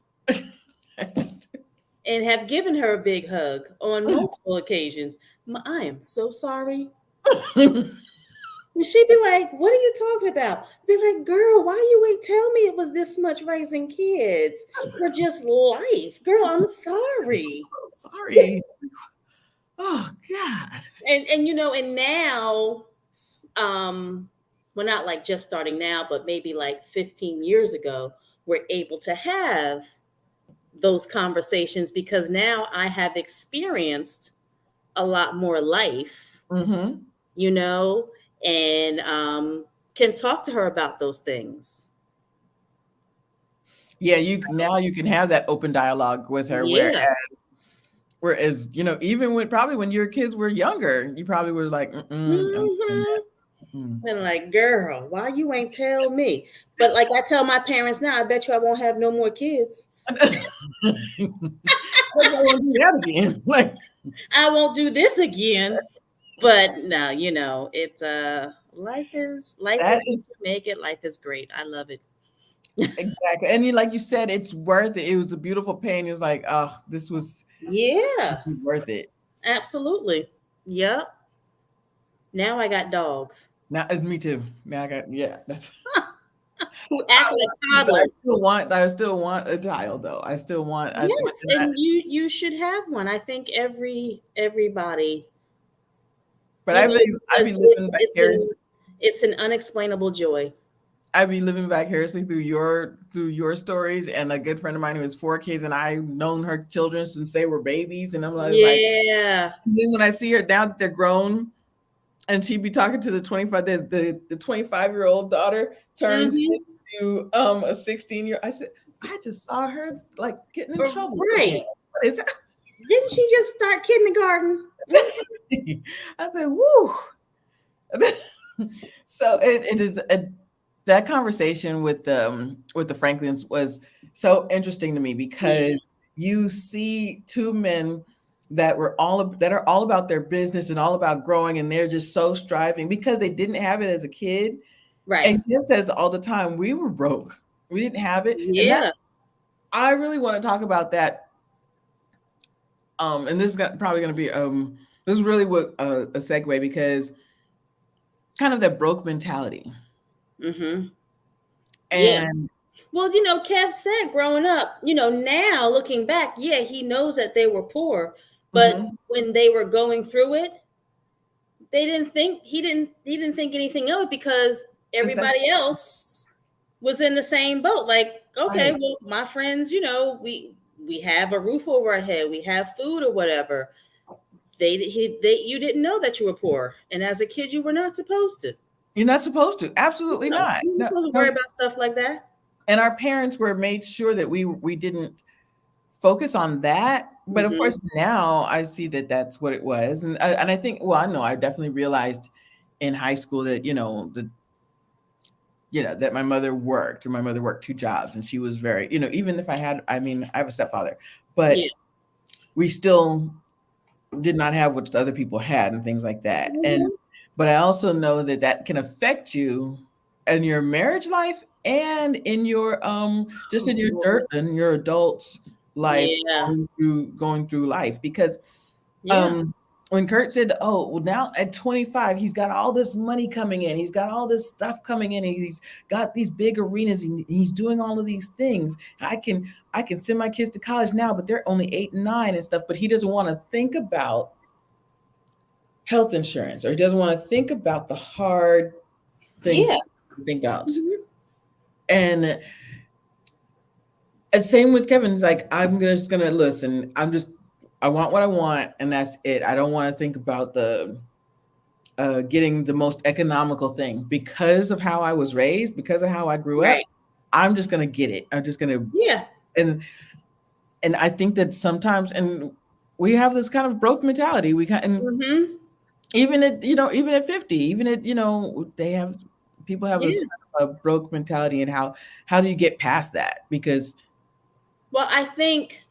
and have given her a big hug on multiple occasions. I am so sorry. And she'd be like, "What are you talking about?" I'd be like, "Girl, why you ain't tell me it was this much raising kids or just life? Girl, I'm sorry." Sorry. Oh God. And now, well, not like just starting now, but maybe like 15 years ago, we're able to have those conversations, because now I have experienced a lot more life, Mm-hmm. you know, and can talk to her about those things. Yeah, you can have that open dialogue with her, Yeah. whereas even when your kids were younger, you probably were like, I'm not doing Hmm. that. Mm. And like, girl, why you ain't tell me? But like I tell my parents now, I bet you I won't have no more kids. Like, I won't do that again. Like I won't do this again. But no, it's life is that what is you make it. Life is great. I love it. Exactly. And you, like you said, it's worth it. It was a beautiful pain. It's like, oh, Yeah, worth it. absolutely. Yep. Now I got dogs Now, me too. Now I got, yeah, that's, who act like toddlers. I still want a child though. I still want, Yes, and you should have one. I think everybody, but I'd because be living vicariously. it's an unexplainable joy. I'd be living vicariously through your stories. And a good friend of mine who has 4 kids, and I've known her children since they were babies. And I'm like, Yeah. then when I see her now that they're grown, and she'd be talking to the 25, the 25-year-old daughter turns Mm-hmm. into a 16-year. I said, I just saw her like getting in trouble again. Right. What is Didn't she just start kindergarten? happening? I said, woo. So it is that conversation with the Franklins was so interesting to me Yeah. because you see two men that are all about their business and all about growing, and they're just so striving because they didn't have it as a kid. Right. And Kim says all the time, we were broke, we didn't have it, and Yeah. that's I really want to talk about that. And this is probably going to be this is really what a segue, because kind of that broke mentality. Mm-hmm. Yeah. And Well, Kev said growing up, now looking back, yeah, he knows that they were poor, but mhm, when they were going through it, he didn't think anything of it because that's everybody else was in the same boat. Like, okay, right. well, my friends, we have a roof over our head, we have food or whatever. You didn't know that you were poor, and as a kid, you were not supposed to. You're not supposed to. Absolutely No, not. you were No, supposed to worry no. about stuff like that. And our parents were made sure that we didn't focus on that. But of Hmm. course, now I see that that's what it was, and I think, well, I know I definitely realized in high school that that my mother worked, or my mother worked 2 jobs, and she was very, even if I mean, I have a stepfather, but Yeah. we still did not have what other people had and things like that. And Hmm. but I also know that that can affect you in your marriage life and in your just in your Oh, adult life, yeah. going through life, because Yeah. um when Kurt said, oh, well, now at 25 he's got all this money coming in, he's got all this stuff coming in, he's got these big arenas, and he's doing all of these things. I can send my kids to college now, but they're only 8 and 9 and stuff. But he doesn't want to think about health insurance, or he doesn't want to think about the hard things Yeah. that you think about. Hmm. And same with Kevin's like, I'm just gonna listen. I want what I want, and that's it. I don't want to think about the getting the most economical thing because of how I was raised, because of how I grew up. Right. I'm just gonna get it. I'm just gonna Yeah. and and I think that sometimes, and we have this kind of broke mentality. We kind and Hmm. even at 50, even at they have people have Yeah. a broke mentality, and how do you get past that? Because Well, I think,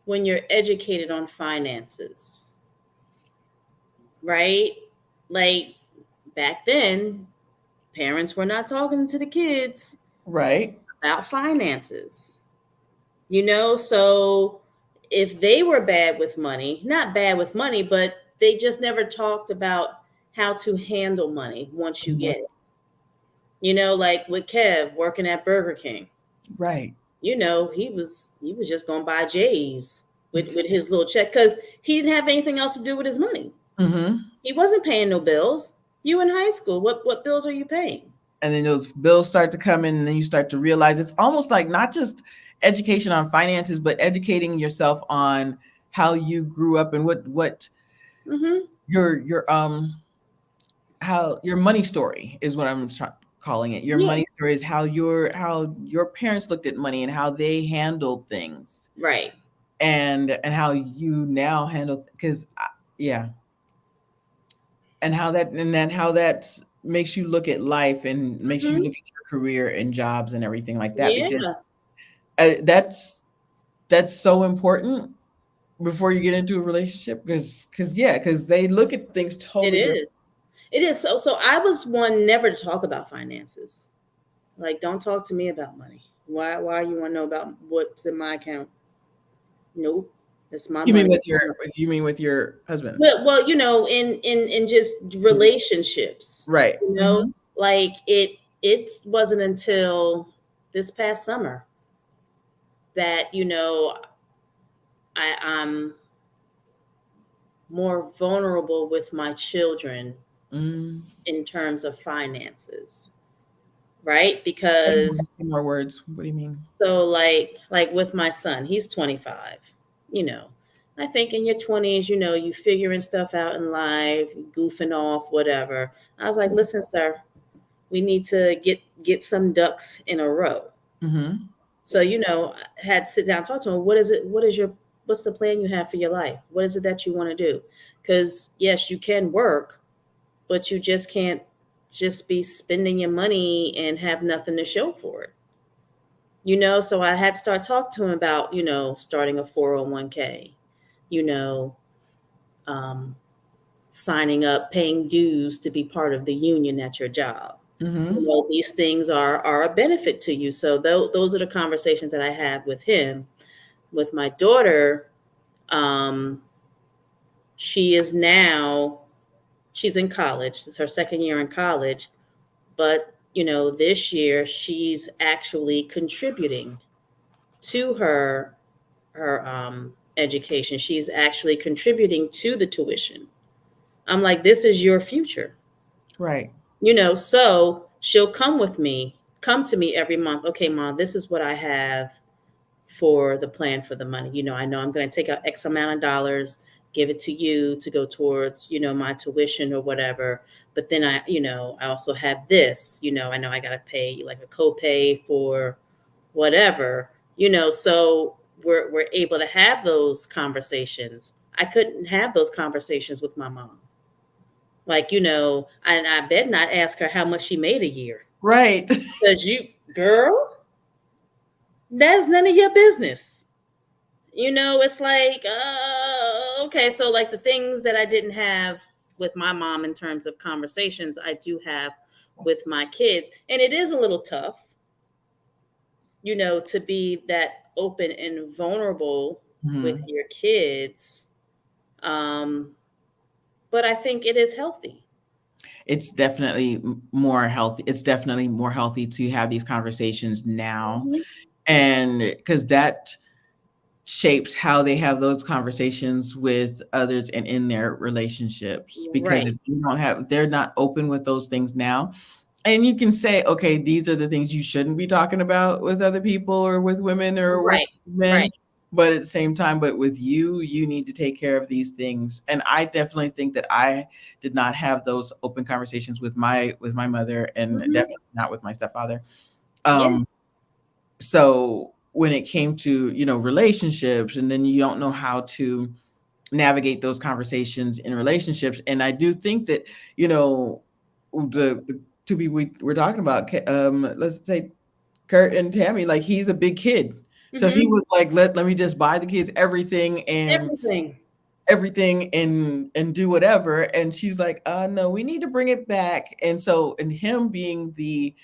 when you're educated on finances, right? Like back then, parents were not talking to the kids right, about finances. So if they were bad with money, not bad with money, but they just never talked about how to handle money once you mhm, get it. Like with Kev working at Burger King. right, He was just gonna buy J's with his little check because he didn't have anything else to do with his money. hmm He wasn't paying no bills. You in high school, what bills are you paying? and then those bills start to come in, and then you start to realize it's almost like not just education on finances, but educating yourself on how you grew up, and what Mm-hmm. your how your money story is what I'm calling it. Your Yeah. money story is how your parents looked at money and how they handled things, Right. and how you now handle, because yeah, how that makes you look at life, and makes you Mm-hmm. look at your career and jobs and everything like that, because Yeah. that's so important before you get into a relationship, because they look at things It totally different. is. It is. So I was one never to talk about finances. Like, don't talk to me about money. Why you want to know about what's in my account? Nope. It's my You mean money. with your husband? Well, in just relationships, Right. Mm-hmm. like it wasn't until this past summer that I'm more vulnerable with my children Mm. in terms of finances, right? Because More words. What do you mean? so like with my son, he's 25. You know, I think in your 20s, you figuring stuff out in life, goofing off, whatever. I was like, listen, sir, we need to get some ducks in a row. Mm-hmm. So, I had to sit down and talk to him. What's the plan you have for your life? What is it that you want to do? Because yes, you can work, but you just can't just be spending your money and have nothing to show for it. So I had to start talking to him about, starting a 401k, you know, um, signing up, paying dues to be part of the union at your job. Mm-hmm. These things are a benefit to you. So those are the conversations that I have with him. With my daughter, um, she's in college. It's her second year in college, but this year she's actually contributing to her education. She's actually contributing to the tuition. I'm like, this is your future. Right. So she'll come to me every month. Okay, mom, this is what I have for the plan for the money. I know I'm going to take out X amount of dollars, give it to you to go towards, my tuition or whatever. But then I also have this, I know I got to pay like a copay for whatever, so we're able to have those conversations. I couldn't have those conversations with my mom. Like, and I bet not ask her how much she made a year. Right. Because girl, that's none of your business. It's like, okay, so like the things that I didn't have with my mom in terms of conversations, I do have with my kids. And it is a little tough, to be that open and vulnerable with Mm-hmm. your kids. But I think it is healthy. It's definitely more healthy. It's definitely more healthy to have these conversations now. Mhm. And because that shapes how they have those conversations with others and in their relationships. Because Right. if they're not open with those things now, and you can say, okay, these are the things you shouldn't be talking about with other people or with women or with Right. men. Right. But at the same time, but with you need to take care of these things. And I definitely think that I did not have those open conversations with my mother, and Mhm. definitely not with my stepfather. Yeah. So when it came to, relationships, and then you don't know how to navigate those conversations in relationships. And I do think that, the two people we're talking about, let's say Kurt and Tammy, like he's a big kid. So he Mhm. was like, let me just buy the kids everything and Everything. do whatever. And she's like, no, we need to bring it back. And so, and him being the,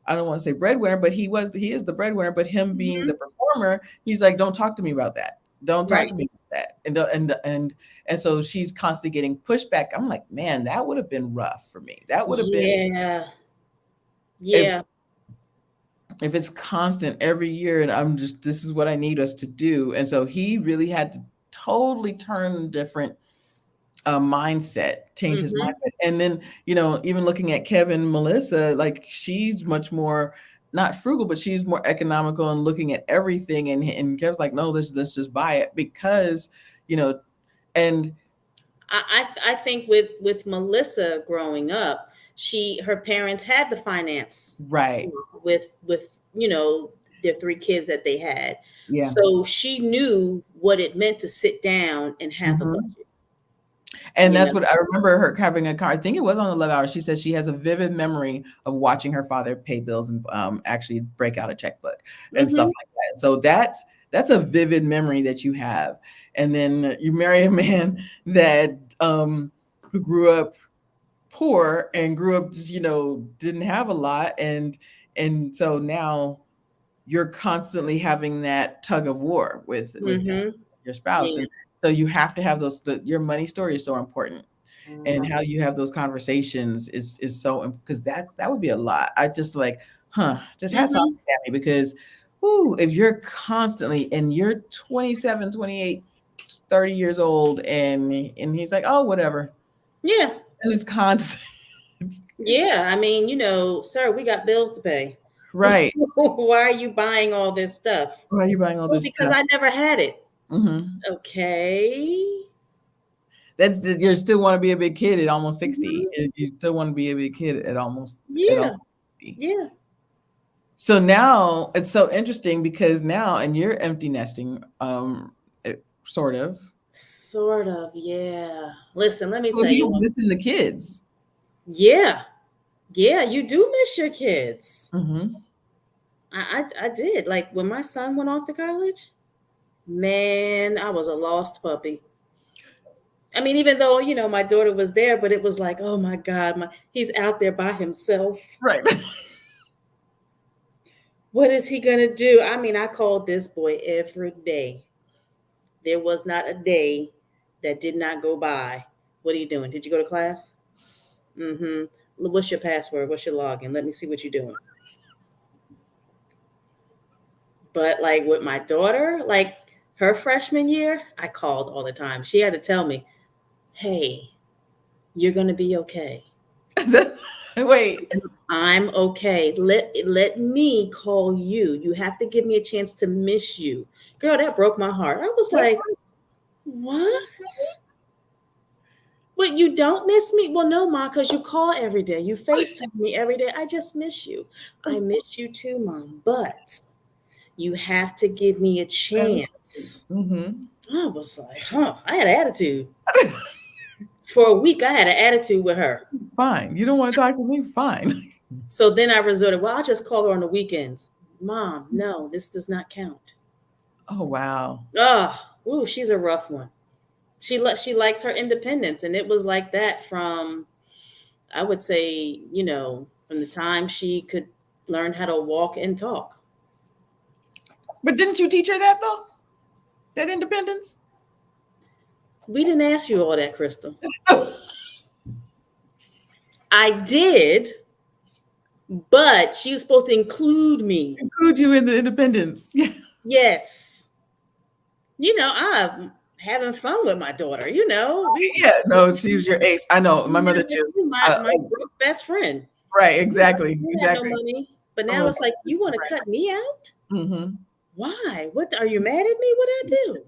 I don't want to say breadwinner, but he is the breadwinner, but him being Mhm. the performer, he's like, don't talk to me about that. Don't talk Right. to me about that. And so she's constantly getting pushback. I'm like, man, that would have been rough for me. That would have been, Yeah. if Yeah. if it's constant every year and this is what I need us to do. And so he really had to totally turn different mindset, change his Mhm. mindset. And then, even looking at Kevin, Melissa, like she's much more not frugal, but she's more economical and looking at everything. And Kevin's like, no, let's just buy it because, and I think with Melissa growing up, her parents had the finance right. with their three kids that they had. Yeah. So she knew what it meant to sit down and have a Mhm. budget. And You that's know. what I remember her having a car. I think it was on the 11 hours. She said she has a vivid memory of watching her father pay bills and actually break out a checkbook and stuff Mhm. like that. So that's a vivid memory that you have. And then you marry a man that who grew up poor and grew up just, didn't have a lot, and so now you're constantly having that tug of war with Mm-hmm. your spouse, Yeah. and so you have to have your money story is so important, and how you have those conversations is so, because that would be a lot. I just like, just hats off Mm-hmm. to Tammy, because if you're constantly, and you're 27, 28, 30 years old, and he's like, oh, whatever, Yeah. and it's constant. Yeah. I mean, sir, we got bills to pay. Right. Why are you buying all this stuff? Why are you buying all Well, this because stuff? I never had it. Hmm. Okay. You still want to be a big kid at almost 60. Mhm. And you still want to be a big kid at Yeah. almost 60. Yeah. So now it's so interesting, because now, and you're empty nesting, sort of. Sort of. Yeah. Listen, let me So tell he's you. missing the kids. Yeah. Yeah. You do miss your kids. Hmm. I did. Like when my son went off to college, man, I was a lost puppy. I mean, even though, my daughter was there, but it was like, oh my God, he's out there by himself. Right. What is he gonna do? I mean, I called this boy every day. There was not a day that did not go by. What are you doing? Did you go to class? Mm-hmm. What's your password? What's your login? Let me see what you're doing. But like with my daughter, like her freshman year, I called all the time. She had to tell me, hey, you're gonna be okay. Wait. I'm okay. Let me call you. You have to give me a chance to miss you. Girl, that broke my heart. I was like, what? What, you don't miss me? Well, no, Mom, because you call every day. You FaceTime me every day. I just miss you. I miss you too, Mom. But you have to give me a chance. Mm-hmm. I was like, I had an attitude. For a week, I had an attitude with her. Fine. You don't want to talk to me? Fine. So then I resorted, well, I'll just call her on the weekends. Mom, no, this does not count. Oh, wow. Ooh, she's a rough one. She likes her independence, and it was like that from, I would say, from the time she could learn how to walk and talk. But didn't you teach her that, though? That independence? We didn't ask you all that, Crystal. I did, but she was supposed to include me. Include you in the independence. Yeah. Yes. I'm having fun with my daughter, Yeah. No, she was your ace. I know. My mother, too. My broke best friend. Right. Exactly. We had Exactly. no money. But now it's like, you want to cut me out? Mm-hmm. Why? What, are you mad at me? What I do?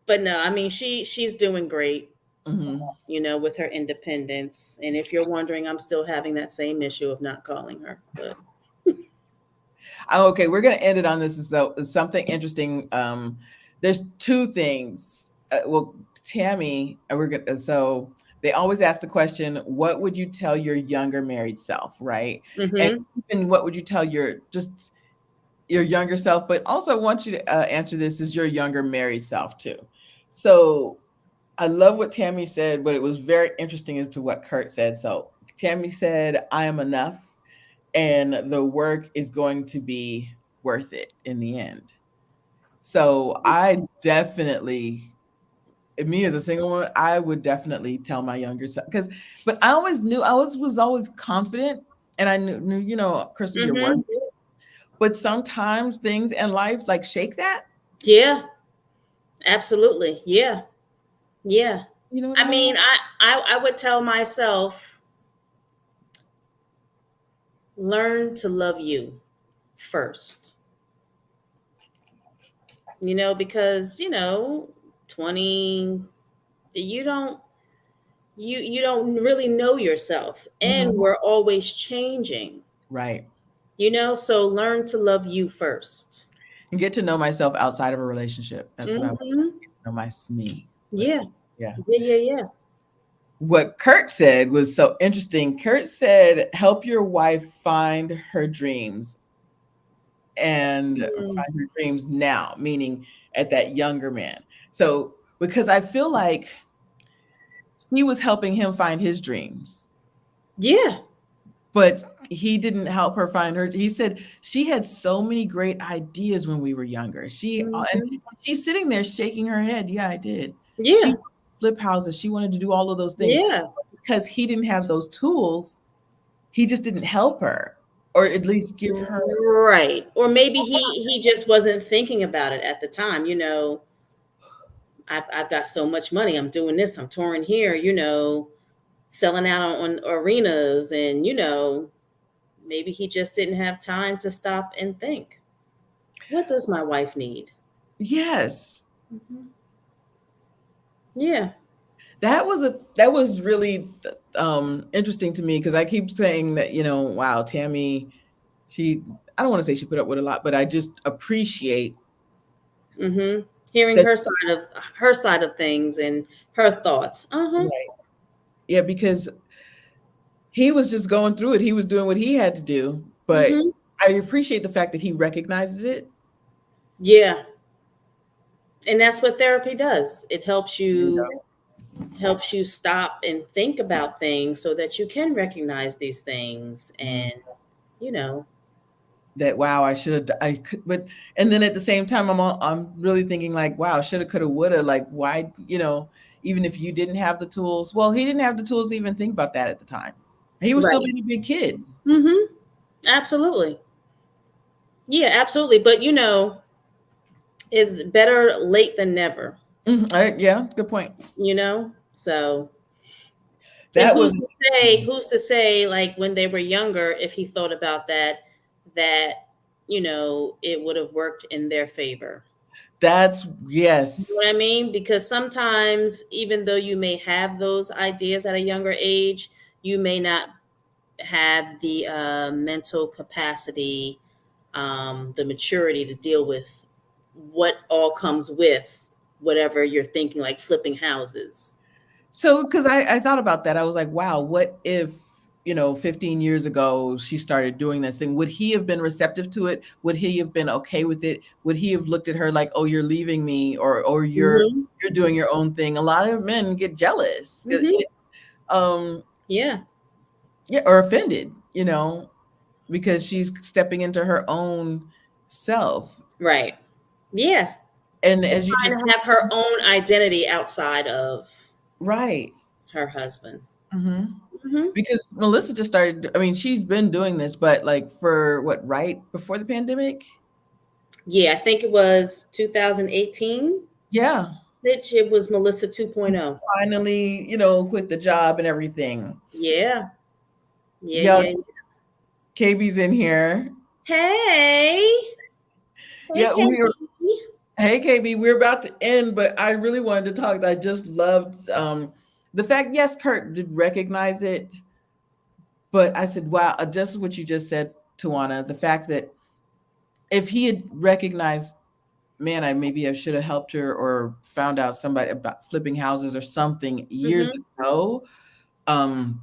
But no, I mean, she's doing great, Mm-hmm. with her independence. And if you're wondering, I'm still having that same issue of not calling her. But Okay, we're gonna end it on this. Is something interesting. There's two things. Well, Tammy, we're gonna. So they always ask the question, "What would you tell your younger married self?" Right, and even what would you tell your younger self? But also want you to answer this as your younger married self too. So I love what Tammy said, but it was very interesting as to what Kurt said. So Tammy said, "I am enough, and the work is going to be worth it in the end." So I definitely, me as a single woman, I would definitely tell my younger self, but I always knew, was always confident, and I knew, Crystal, you're worth it. But sometimes things in life like shake that. yeah, absolutely. Yeah. Yeah. You know what I I mean? mean, I would tell myself, learn to love you first. Because 20, you don't really know yourself, and Mhm. we're always changing. Right. So learn to love you first. And get to know myself outside of a relationship. That's what I want Hmm. to know, me. But Yeah. yeah. Yeah. What Kurt said was so interesting. Kurt said, help your wife find her dreams, and Mm. find her dreams now, meaning at that younger man. So, because I feel like he was helping him find his dreams. Yeah. But he didn't help her find her. He said she had so many great ideas when we were younger. And Mhm. she's sitting there shaking her head. Yeah, I did. She Yeah. wanted to flip houses. She wanted to do all of those things. Yeah. Because he didn't have those tools, he just didn't help her, or at least give her. Right. Or maybe he just wasn't thinking about it at the time. I've got so much money. I'm doing this. I'm touring here. Selling out on arenas, and maybe he just didn't have time to stop and think, what does my wife need? Yes. Mhm. Yeah. That was really interesting to me, because I keep saying that, wow, Tammy, I don't want to say she put up with a lot, but I just appreciate Mm-hmm. Hearing that. her side of things and her thoughts. Uh-huh. Right. Yeah, because he was just going through it. He was doing what he had to do, but Mm-hmm. I appreciate the fact that he recognizes it. Yeah. And that's what therapy does. It You know, helps you stop and think about things so that you can recognize these things, and you know that, wow, I should have, I could, but, and then at the same time, I'm really thinking like, wow, shoulda, coulda, woulda, like, why, even if you didn't have the tools, well, he didn't have the tools to even think about that at the time. He was still right. being a big kid. Mm-hmm. Absolutely. Yeah, absolutely. But it's better late than never. Yeah, good point. So, and That was who's to say, like, when they were younger, if he thought about that it would have worked in their favor. that's You know what I yes. mean? Because sometimes, even though you may have those ideas at a younger age, you may not have the mental capacity, the maturity to deal with what all comes with whatever you're thinking, like flipping houses. So, because I thought about that, I was like, wow, what if, 15 years ago she started doing this thing? Would he have been receptive to it? Would he have been okay with it? Would he have looked at her like, oh, you're leaving me, or Hmm. you're doing your own thing? A lot of men get jealous, Hmm. um, Yeah. yeah, or offended, because she's stepping into her own self. Right. Yeah. And as you just Trying to have her own identity outside of right. her husband. Hmm. Hmm. Because Melissa just started, I mean, she's been doing this, but like for what, right before the pandemic? Yeah, I think it was 2018 Yeah. that it was Melissa 2.0. Finally, quit the job and everything. Yeah. Yeah, Yeah, yeah. KB's in here. Hey. Hey, Yeah, Katie. hey KB, we're about to end, but I really wanted to talk. I just loved the fact, yes, Kurt did recognize it, but I said, wow, just what you just said, Tujuana, the fact that if he had recognized, man, I should have helped her or found out somebody about flipping houses or something years Hmm. ago. Um,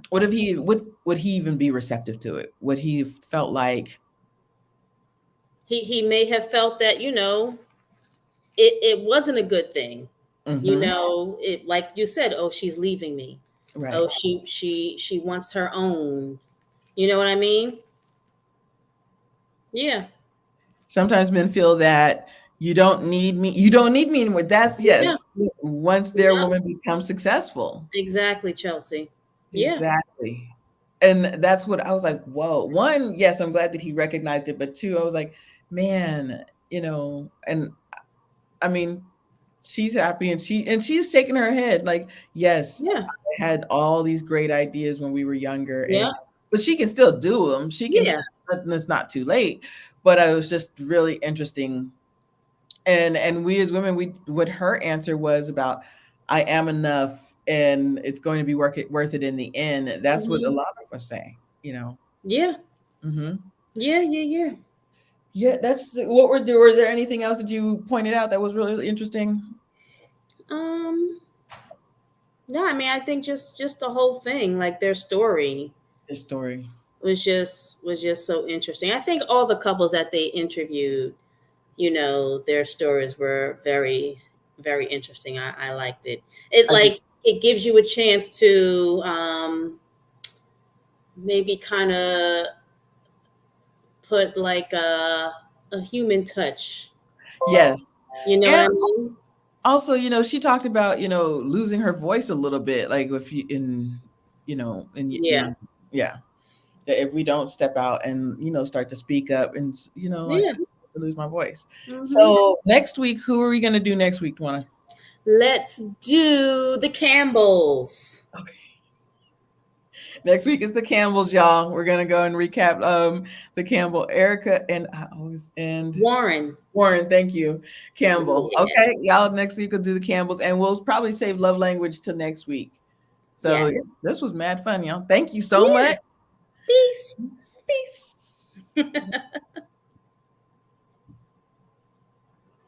what if he would he even be receptive to it? Would he felt like He may have felt that it wasn't a good thing. mm-hmm, It, like you said, oh, she's leaving me. right? Oh, she wants her own. You know what I mean? Yeah. Sometimes men feel that you don't need me. You don't need me anymore. That's Yeah. yes. Once their Yeah. woman becomes successful, Exactly, Chelsea. Yeah. exactly. And that's what I was like. Whoa. One, yes, I'm glad that he recognized it. But two, I was like, man, and I mean, she's happy and she's shaking her head like, yes, Yeah. I had all these great ideas when we were younger, Yeah. but she can still do them. She can Yeah. still, and it's not too late. But I was just really interesting. And we as women, we what her answer was about, I am enough and it's going to be worth it in the end. That's what a Hmm. lot of us say. Yeah. Hmm. Yeah. Yeah. Yeah. Yeah, what we're doing. Was there anything else that you pointed out that was really interesting? Um. Yeah. I mean, I think just the whole thing, like their story, This story. was just so interesting. I think all the couples that they interviewed, their stories were very, very interesting. I liked it. It I did. like it gives you a chance to maybe kind of put like a human touch. Yes. You know what And I mean? also, she talked about, losing her voice a little bit, like if you in, Yeah. yeah, if we don't step out and, start to speak up and, like Yeah. lose my voice. Mm-hmm. So next week, who are we going to do next week, Tuana? Let's do the Campbells. Okay. Next week is the Campbells, y'all. We're gonna go and recap the Campbell, Erica, and I always end Warren. Warren. Thank you, Campbell. Yeah. Okay, y'all. Next week we'll do the Campbells, and we'll probably save love language till next week. So Yeah. this was mad fun, y'all. Thank you so Yeah. much. Peace. Peace.